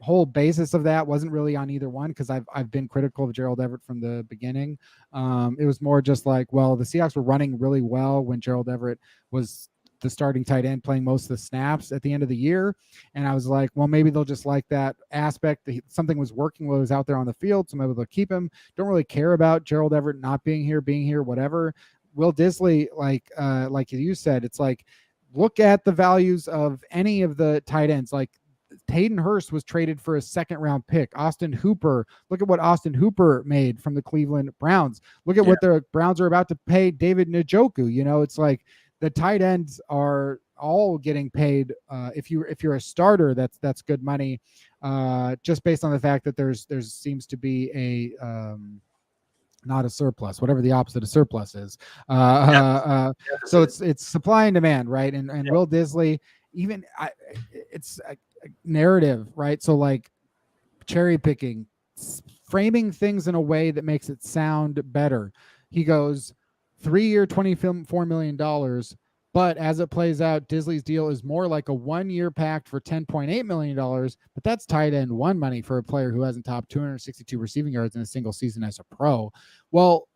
whole basis of that wasn't really on either one, because I've been critical of Gerald Everett from the beginning. It was more just like, well, the Seahawks were running really well when Gerald Everett was the starting tight end, playing most of the snaps at the end of the year. And I was like, well, maybe they'll just like that aspect. Something was working while he was out there on the field, so maybe they'll keep him. Don't really care about Gerald Everett not being here, whatever. Will Disley, like you said, it's like, look at the values of any of the tight ends. Like, Hayden Hurst was traded for a 2nd-round pick. Austin Hooper, look at what Austin Hooper made from the Cleveland Browns. Look at what the Browns are about to pay David Njoku. It's like, the tight ends are all getting paid. If you're a starter, that's good money. Just based on the fact that there seems to be a not a surplus, whatever the opposite of surplus is. So it's supply and demand, right? And Will Disley, it's a narrative, right? So, like, cherry picking, framing things in a way that makes it sound better. He goes, 3-year, $24 million. But as it plays out, Disley's deal is more like a 1-year pact for $10.8 million. But that's tight end one money for a player who hasn't topped 262 receiving yards in a single season as a pro. Well,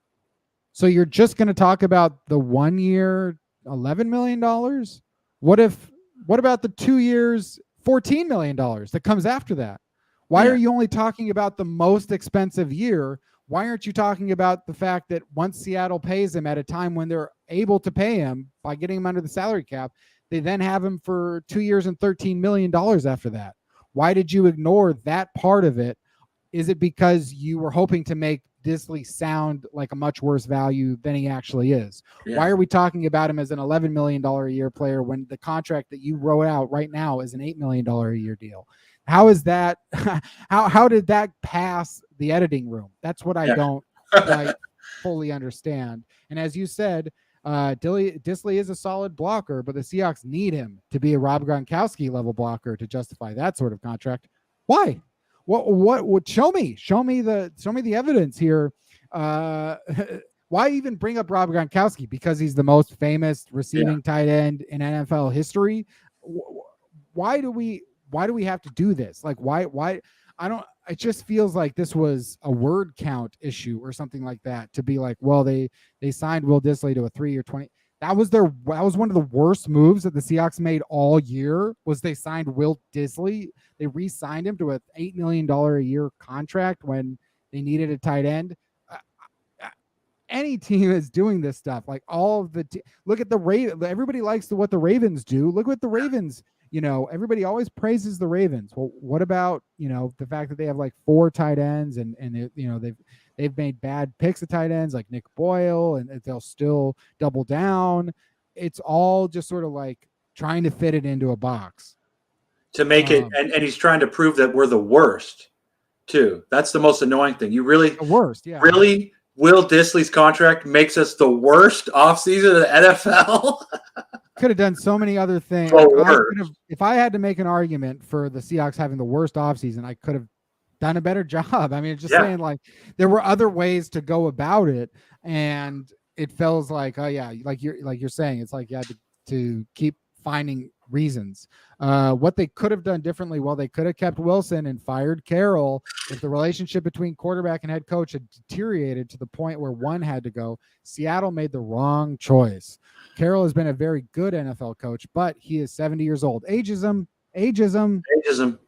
so you're just going to talk about the 1 year, $11 million? What about the 2 years, $14 million that comes after that? Why are you only talking about the most expensive year? Why aren't you talking about the fact that once Seattle pays him at a time when they're able to pay him by getting him under the salary cap, they then have him for 2 years and $13 million after that? Why did you ignore that part of it? Is it because you were hoping to make Disley sound like a much worse value than he actually is? Why are we talking about him as an $11 million a year player when the contract that you wrote out right now is an $8 million a year deal? How is that? How did that pass the editing room? That's what I don't quite fully understand. And as you said, Disley is a solid blocker, but the Seahawks need him to be a Rob Gronkowski level blocker to justify that sort of contract. Why? What would show me the evidence here? Why even bring up Rob Gronkowski? Because he's the most famous receiving tight end in NFL history. why do we have to do this? Like, why I don't, it just feels like this was a word count issue or something like that, to be like, well, they signed Will Dissly to a 3-year 20. That was one of the worst moves that the Seahawks made all year, was they signed Will Dissly. They re-signed him to a $8 million a year contract when they needed a tight end. Any team is doing this stuff. Like, all of the look at the Ravens. Everybody likes what the Ravens do. Look what the Ravens, everybody always praises the Ravens. Well, what about, the fact that they have like 4 tight ends, and they've made bad picks of tight ends like Nick Boyle, and they'll still double down. It's all just sort of like trying to fit it into a box to make it, and he's trying to prove that we're the worst too. That's the most annoying thing. You really, the worst, yeah. Really, Will Dissly's contract makes us the worst offseason of the NFL. Could have done so many other things. If I had to make an argument for the Seahawks having the worst offseason, I could have done a better job. I mean, just saying, like, there were other ways to go about it, and it feels like, oh yeah, like you're saying, it's like you had to keep finding reasons. What they could have done differently, well, they could have kept Wilson and fired Carroll. If the relationship between quarterback and head coach had deteriorated to the point where one had to go, Seattle made the wrong choice. Carroll has been a very good NFL coach, but he is 70 years old. Ageism. The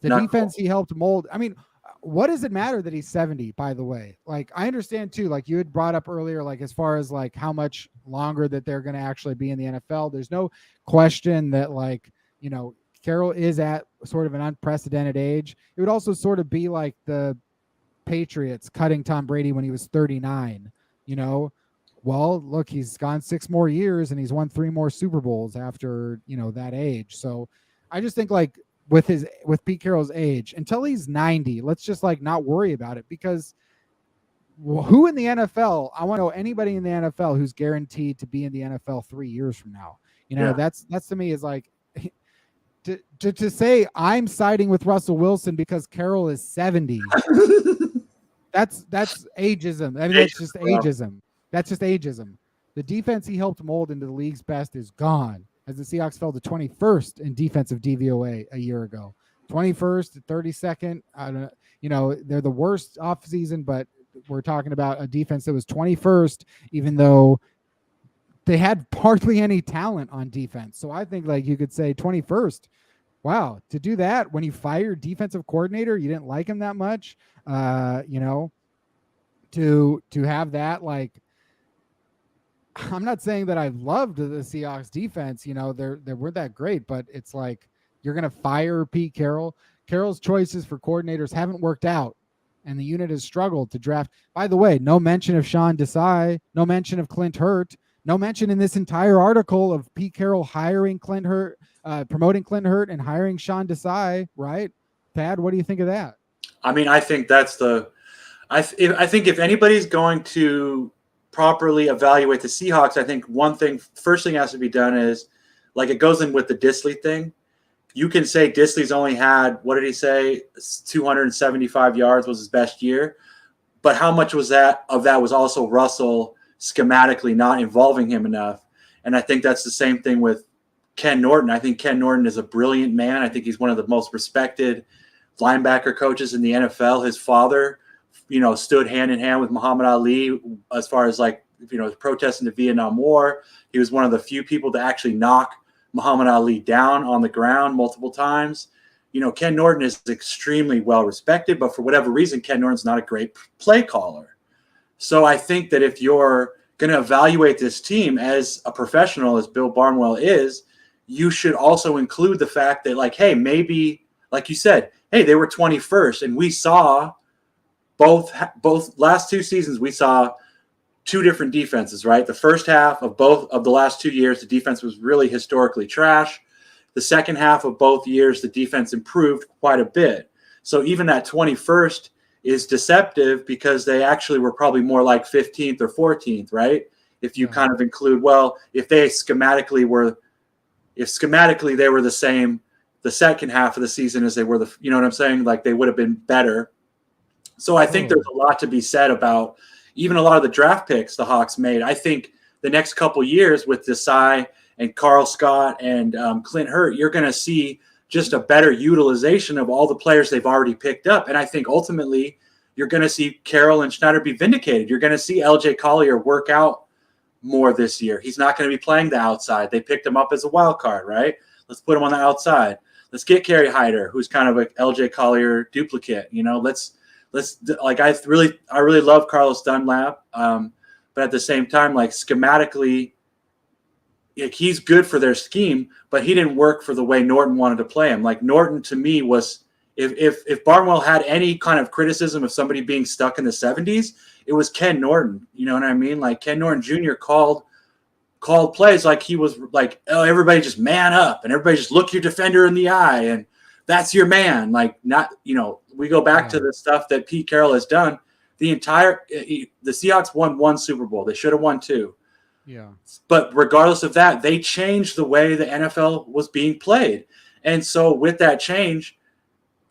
defense he helped mold. I mean, what does it matter that he's 70, by the way? Like, I understand too, like you had brought up earlier, like as far as like how much longer that they're going to actually be in the NFL. There's no question that, like, Carroll is at sort of an unprecedented age. It would also sort of be like the Patriots cutting Tom Brady when he was 39, Well, look, he's gone 6 more years and he's won 3 more Super Bowls after, that age. So I just think, like, with Pete Carroll's age, until he's 90, let's just like not worry about it, because who in the NFL, I want to know anybody in the NFL who's guaranteed to be in the NFL 3 years from now. That's to me is like, to say I'm siding with Russell Wilson because Carroll is 70. that's ageism. I mean, that's just ageism. That's just ageism. The defense he helped mold into the league's best is gone, as the Seahawks fell to 21st in defensive DVOA a year ago. 21st, 32nd. I don't know. They're the worst offseason, but we're talking about a defense that was 21st, even though they had hardly any talent on defense. So I think, like, you could say 21st. Wow, to do that when you fired defensive coordinator, you didn't like him that much. To have that, like, I'm not saying that I loved the Seahawks defense. They weren't that great, but it's like, you're going to fire Pete Carroll. Carroll's choices for coordinators haven't worked out, and the unit has struggled to draft. By the way, no mention of Sean Desai, no mention of Clint Hurt, no mention in this entire article of Pete Carroll hiring Clint Hurt, promoting Clint Hurt and hiring Sean Desai, right? Thad, what do you think of that? I mean, I think that's I think if anybody's going to properly evaluate the Seahawks, I think first thing has to be done is, like, it goes in with the Dissly thing. You can say Disley's only had, what did he say, 275 yards was his best year, but how much of that was also Russell schematically not involving him enough? And I think that's the same thing with Ken Norton. I think Ken Norton is a brilliant man. I think he's one of the most respected linebacker coaches in the NFL. His father, stood hand in hand with Muhammad Ali as far as, like, protesting the Vietnam War. He was one of the few people to actually knock Muhammad Ali down on the ground multiple times. Ken Norton is extremely well respected, but for whatever reason, Ken Norton's not a great play caller. So I think that if you're going to evaluate this team as a professional, as Bill Barnwell is, you should also include the fact that, like, hey, maybe, like you said, hey, they were 21st, and we saw both last 2 seasons, we saw 2 different defenses, right? The first half of both of the last 2 years, the defense was really historically trash. The second half of both years, the defense improved quite a bit. So even that 21st is deceptive, because they actually were probably more like 15th or 14th, right? If you kind of include, well, if schematically they were the same the second half of the season as they were you know what I'm saying? Like, they would have been better. So I think there's a lot to be said about even a lot of the draft picks the Hawks made. I think the next couple years with Desai and Carl Scott and Clint Hurt, you're going to see just a better utilization of all the players they've already picked up. And I think ultimately you're going to see Carroll and Schneider be vindicated. You're going to see LJ Collier work out more this year. He's not going to be playing the outside. They picked him up as a wild card, right? Let's put him on the outside. Let's get Kerry Hyder, who's kind of a LJ Collier duplicate. Let's like I really love Carlos Dunlap, but at the same time, like schematically, like he's good for their scheme, but he didn't work for the way Norton wanted to play him. Like Norton to me was, if Barnwell had any kind of criticism of somebody being stuck in the 70s, it was Ken Norton. You know what I mean? Like Ken Norton Jr. called plays like he was like, oh, everybody just man up and everybody just look your defender in the eye and that's your man. Like not, we go back to the stuff that Pete Carroll has done. The Seahawks won 1 Super Bowl. They should have won 2. Yeah. But regardless of that, they changed the way the NFL was being played. And so with that change,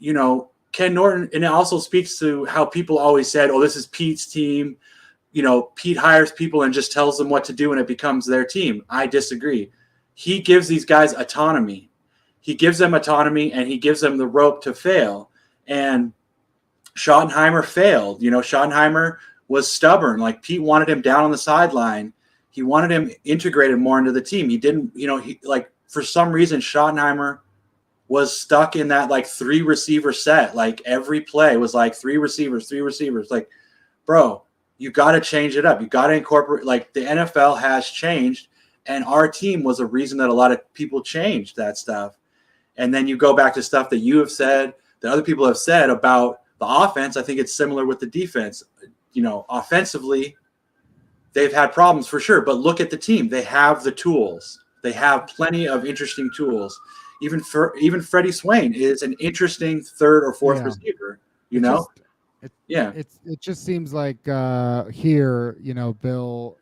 Ken Norton, and it also speaks to how people always said, oh, this is Pete's team. Pete hires people and just tells them what to do and it becomes their team. I disagree. He gives these guys autonomy. He gives them autonomy and he gives them the rope to fail. And Schottenheimer failed. Schottenheimer was stubborn. Like Pete wanted him down on the sideline. He wanted him integrated more into the team. He didn't, for some reason, Schottenheimer was stuck in that like 3 receiver set. Like every play was like 3 receivers. Like, bro, you got to change it up. You got to incorporate, like the NFL has changed and our team was a reason that a lot of people changed that stuff. And then you go back to stuff that you have said, that other people have said about the offense. I think it's similar with the defense. Offensively, they've had problems for sure, but look at the team. They have the tools. They have plenty of interesting tools. Even Freddie Swain is an interesting 3rd or 4th receiver, It just seems like here, Bill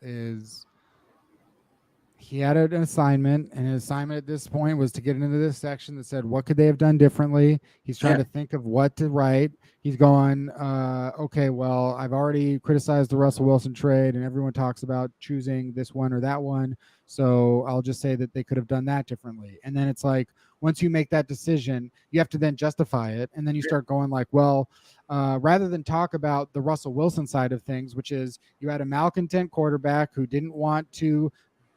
he had an assignment, and his assignment at this point was to get into this section that said, what could they have done differently? He's trying to think of what to write. He's going, okay, well, I've already criticized the Russell Wilson trade, and everyone talks about choosing this one or that one. So I'll just say that they could have done that differently. And then it's like, once you make that decision, you have to then justify it. And then you start going like, well, rather than talk about the Russell Wilson side of things, which is you had a malcontent quarterback who didn't want to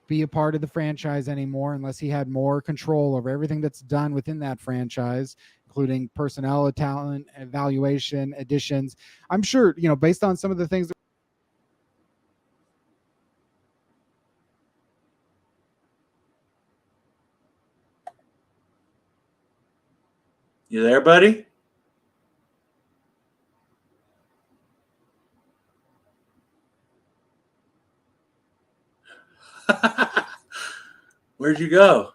be a part of the franchise anymore unless he had more control over everything that's done within that franchise, including personnel, talent, evaluation, additions. I'm sure, based on some of the things that You there, buddy? Where'd you go?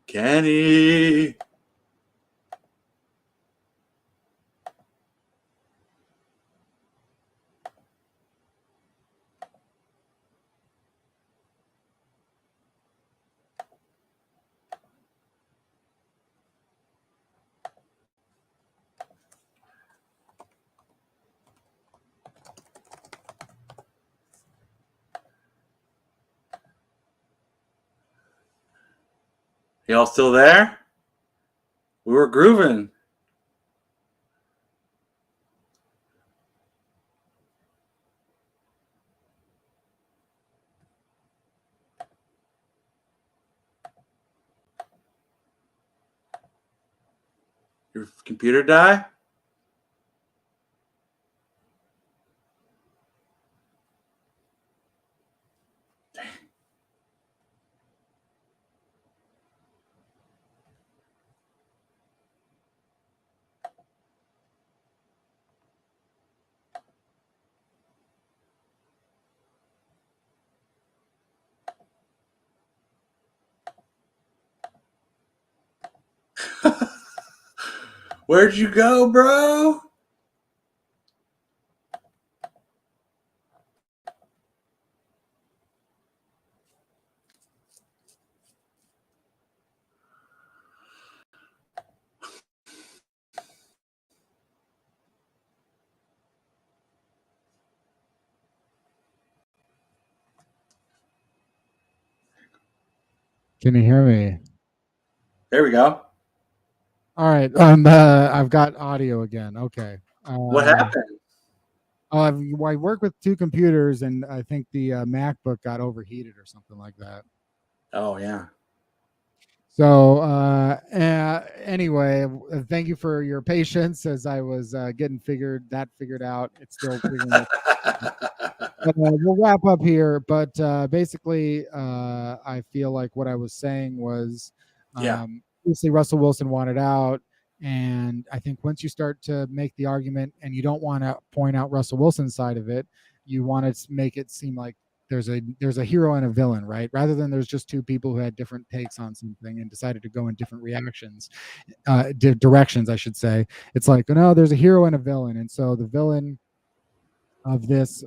Kenny. Y'all still there? We were grooving. Your computer die? Where'd you go, bro? Can you hear me? There we go. All right. I've got audio again. Okay. What happened? I work with two computers, and I think the MacBook got overheated or something like that. Oh yeah. So anyway, thank you for your patience as I was getting figured out. It's still figuring it. But, we'll wrap up here. But basically, I feel like what I was saying was Yeah. obviously Russell Wilson wanted out. And I think once you start to make the argument and you don't want to point out Russell Wilson's side of it, you want to make it seem like there's a hero and a villain, right? Rather than there's just two people who had different takes on something and decided to go in different directions, I should say. It's like, no, there's a hero and a villain. And so the villain of this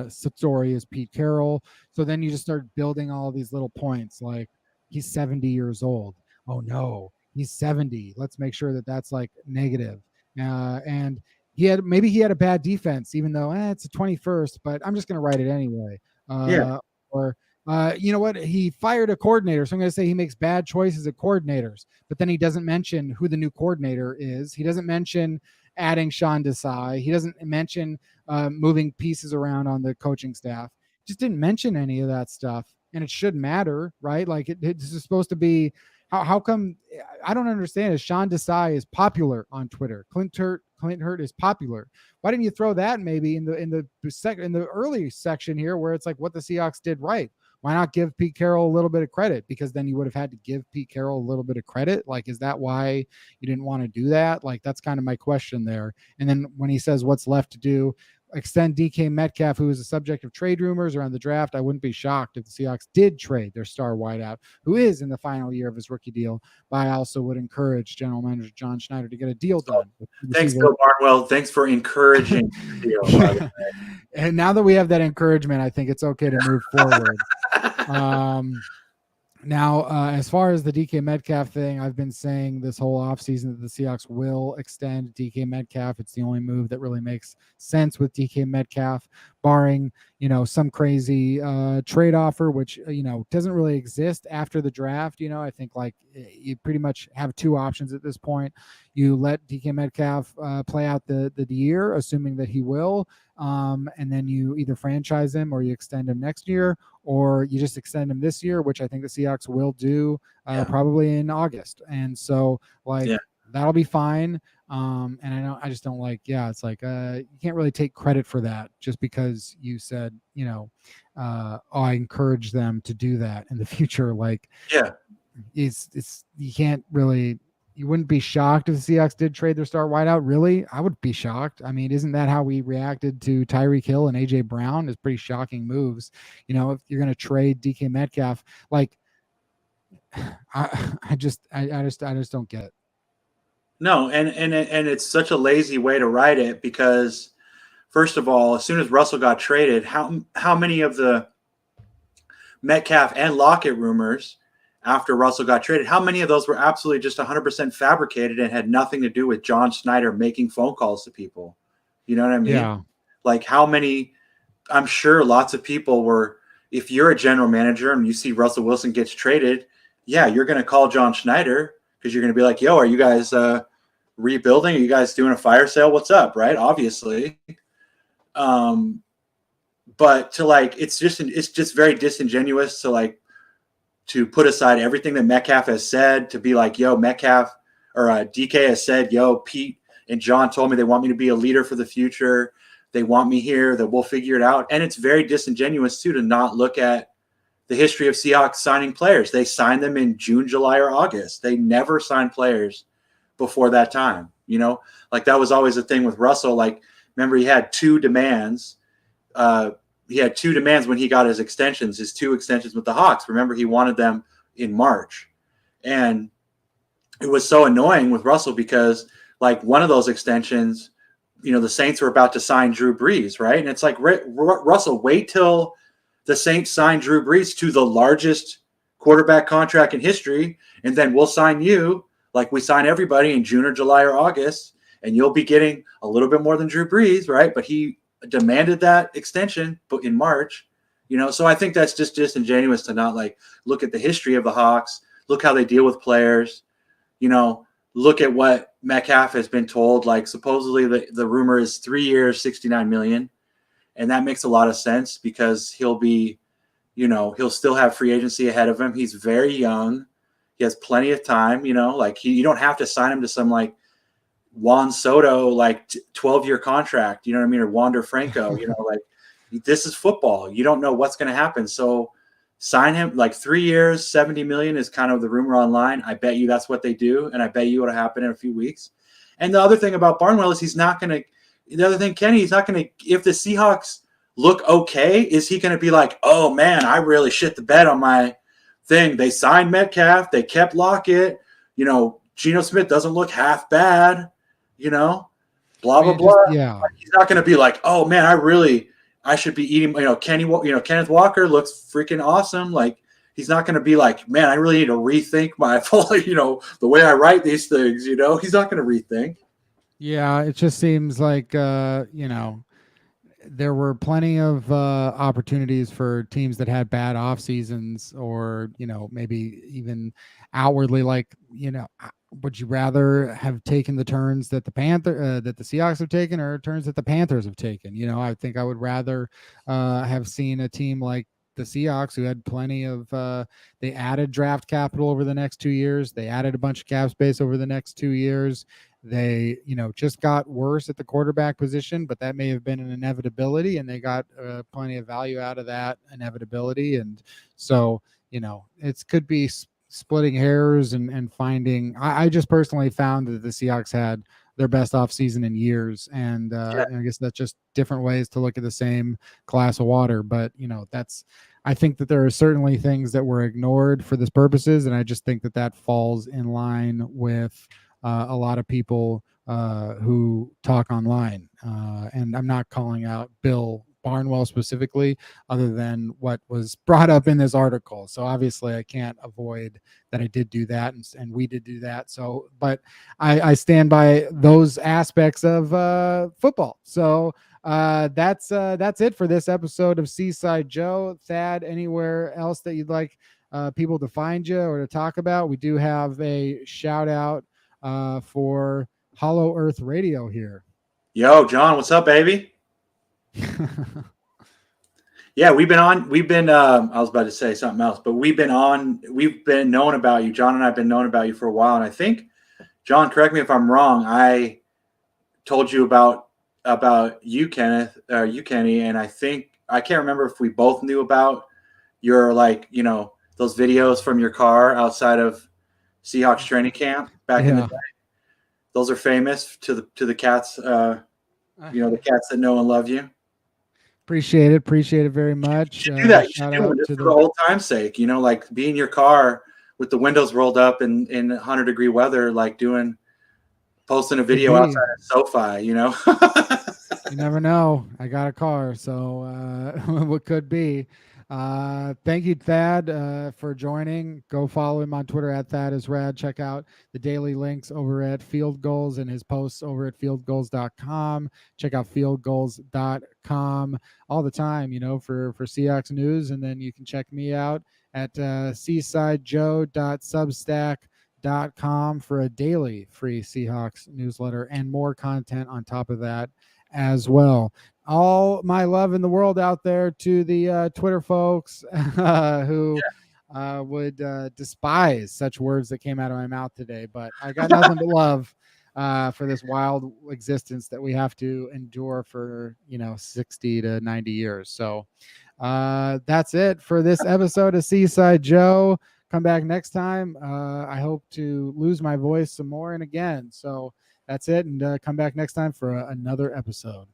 story is Pete Carroll. So then you just start building all these little points like he's 70 years old. Oh no, he's 70. Let's make sure that that's like negative. And maybe he had a bad defense, even though it's a 21st, but I'm just going to write it anyway. Yeah. Or you know what? He fired a coordinator. So I'm going to say he makes bad choices at coordinators, but then he doesn't mention who the new coordinator is. He doesn't mention adding Sean Desai. He doesn't mention moving pieces around on the coaching staff. Just didn't mention any of that stuff, and it should matter, right? Like it's supposed to be. How come? I don't understand. Is Sean Desai is popular on Twitter? Clint Hurt is popular. Why didn't you throw that maybe in the early section here where it's like what the Seahawks did right? Why not give Pete Carroll a little bit of credit? Because then you would have had to give Pete Carroll a little bit of credit. Like, is that why you didn't want to do that? Like, that's kind of my question there. And then when he says what's left to do, extend DK Metcalf, who is the subject of trade rumors around the draft. I wouldn't be shocked if the Seahawks did trade their star wideout, who is in the final year of his rookie deal. But I also would encourage General Manager John Schneider to get a deal done. Thanks, Bill Barnwell. Thanks for encouraging the deal, by the way. And now that we have that encouragement, I think it's okay to move forward. Now, as far as the DK Metcalf thing, I've been saying this whole offseason that the Seahawks will extend DK Metcalf. It's the only move that really makes sense with DK Metcalf, barring, some crazy trade offer, which, doesn't really exist after the draft. I think like you pretty much have two options at this point. You let DK Metcalf play out the year, assuming that he will, and then you either franchise him or you extend him next year, or you just extend him this year, which I think the Seahawks will do probably in August. And so that'll be fine. And I just don't like, it's like, you can't really take credit for that just because you said, I encourage them to do that in the future. Like, it's, you can't really, you wouldn't be shocked if the Seahawks did trade their star wideout. Really? I would be shocked. I mean, isn't that how we reacted to Tyreek Hill and AJ Brown? Is pretty shocking moves. If you're going to trade DK Metcalf, like I just don't get it. No, and it's such a lazy way to write it because, first of all, as soon as Russell got traded, how many of the Metcalf and Lockett rumors after Russell got traded, how many of those were absolutely just 100% fabricated and had nothing to do with John Schneider making phone calls to people? You know what I mean? Yeah. Like how many, I'm sure lots of people were, if you're a general manager and you see Russell Wilson gets traded, you're going to call John Schneider because you're going to be like, yo, are you guys rebuilding? Are you guys doing a fire sale? What's up? Right. Obviously. But to like, it's just very disingenuous to put aside everything that Metcalf has said to be like, yo, Metcalf or DK has said, yo, Pete and John told me they want me to be a leader for the future. They want me here, that we'll figure it out. And it's very disingenuous too, to not look at the history of Seahawks signing players. They sign them in June, July, or August. They never sign players before that time. Like that was always the thing with Russell. Like, remember he had two demands. He had two demands when he got his two extensions with the Hawks. Remember, he wanted them in March. And it was so annoying with Russell because, like, one of those extensions, the Saints were about to sign Drew Brees, right? And it's like, Russell, wait till the Saints sign Drew Brees to the largest quarterback contract in history, and then we'll sign you like we sign everybody in June or July or August, and you'll be getting a little bit more than Drew Brees, right? But he demanded that extension in March, So I think that's just disingenuous to not like look at the history of the Hawks, look how they deal with players, look at what Metcalf has been told. Like supposedly the rumor is 3 years, 69 million. And that makes a lot of sense because he'll be, he'll still have free agency ahead of him. He's very young. He has plenty of time, like you don't have to sign him to some like Juan Soto, like 12-year contract, you know what I mean? Or Wander Franco, like this is football. You don't know what's going to happen. So sign him like 3 years, 70 million is kind of the rumor online. I bet you that's what they do. And I bet you it'll happen in a few weeks. And the other thing about Barnwell is he's not going to, the other thing, Kenny, he's not going to, if the Seahawks look okay, is he going to be like, oh man, I really shit the bed on my thing. They signed Metcalf. They kept Lockett. Geno Smith doesn't look half bad, blah, blah, blah. Yeah. He's not going to be like, oh man, I should be eating, Kenneth Walker looks freaking awesome. Like he's not going to be like, man, I really need to rethink my, the way I write these things, he's not going to rethink. Yeah. It just seems like, there were plenty of opportunities for teams that had bad off seasons, or maybe even outwardly, like would you rather have taken the turns that the Seahawks have taken, or turns that the Panthers have taken? I think I would rather have seen a team like the Seahawks, who had plenty of they added draft capital over the next 2 years. They added a bunch of cap space over the next 2 years. They, just got worse at the quarterback position, but that may have been an inevitability, and they got plenty of value out of that inevitability. And so, it could be splitting hairs and finding. I just personally found that the Seahawks had their best offseason in years, and I guess that's just different ways to look at the same glass of water. But I think that there are certainly things that were ignored for this purposes, and I just think that falls in line with a lot of people who talk online. And I'm not calling out Bill Barnwell specifically, other than what was brought up in this article. So obviously I can't avoid that I did do that, and we did do that. So, but I stand by those aspects of football. So that's it for this episode of Seaside Joe. Thad, anywhere else that you'd like people to find you or to talk about? We do have a shout out for Hollow Earth Radio here. Yo, John, what's up, baby? Yeah, I was about to say something else, but we've been known about you. John and I have been known about you for a while. And I think, John, correct me if I'm wrong, I told you about you, Kenneth, you, Kenny. And I can't remember if we both knew about your, those videos from your car outside of Seahawks training camp back in the day. Those are famous to the cats, the cats that know and love you. Appreciate it very much. You should do that. You should do it just for the old time's sake. Like be in your car with the windows rolled up in 100-degree weather, like posting a video outside of SoFi. You never know. I got a car, so what could be. Thank you, Thad, for joining. Go follow him on Twitter at ThadIsRad. Check out the daily links over at Field Goals and his posts over at fieldgoals.com. Check out fieldgoals.com all the time, for Seahawks news. And then you can check me out at seasidejoe.substack.com for a daily free Seahawks newsletter and more content on top of that as well. All my love in the world out there to the Twitter folks who would despise such words that came out of my mouth today. But I got nothing but love for this wild existence that we have to endure for 60 to 90 years. So that's it for this episode of Seaside Joe. Come back next time. I hope to lose my voice some more and again. So that's it, and come back next time for another episode.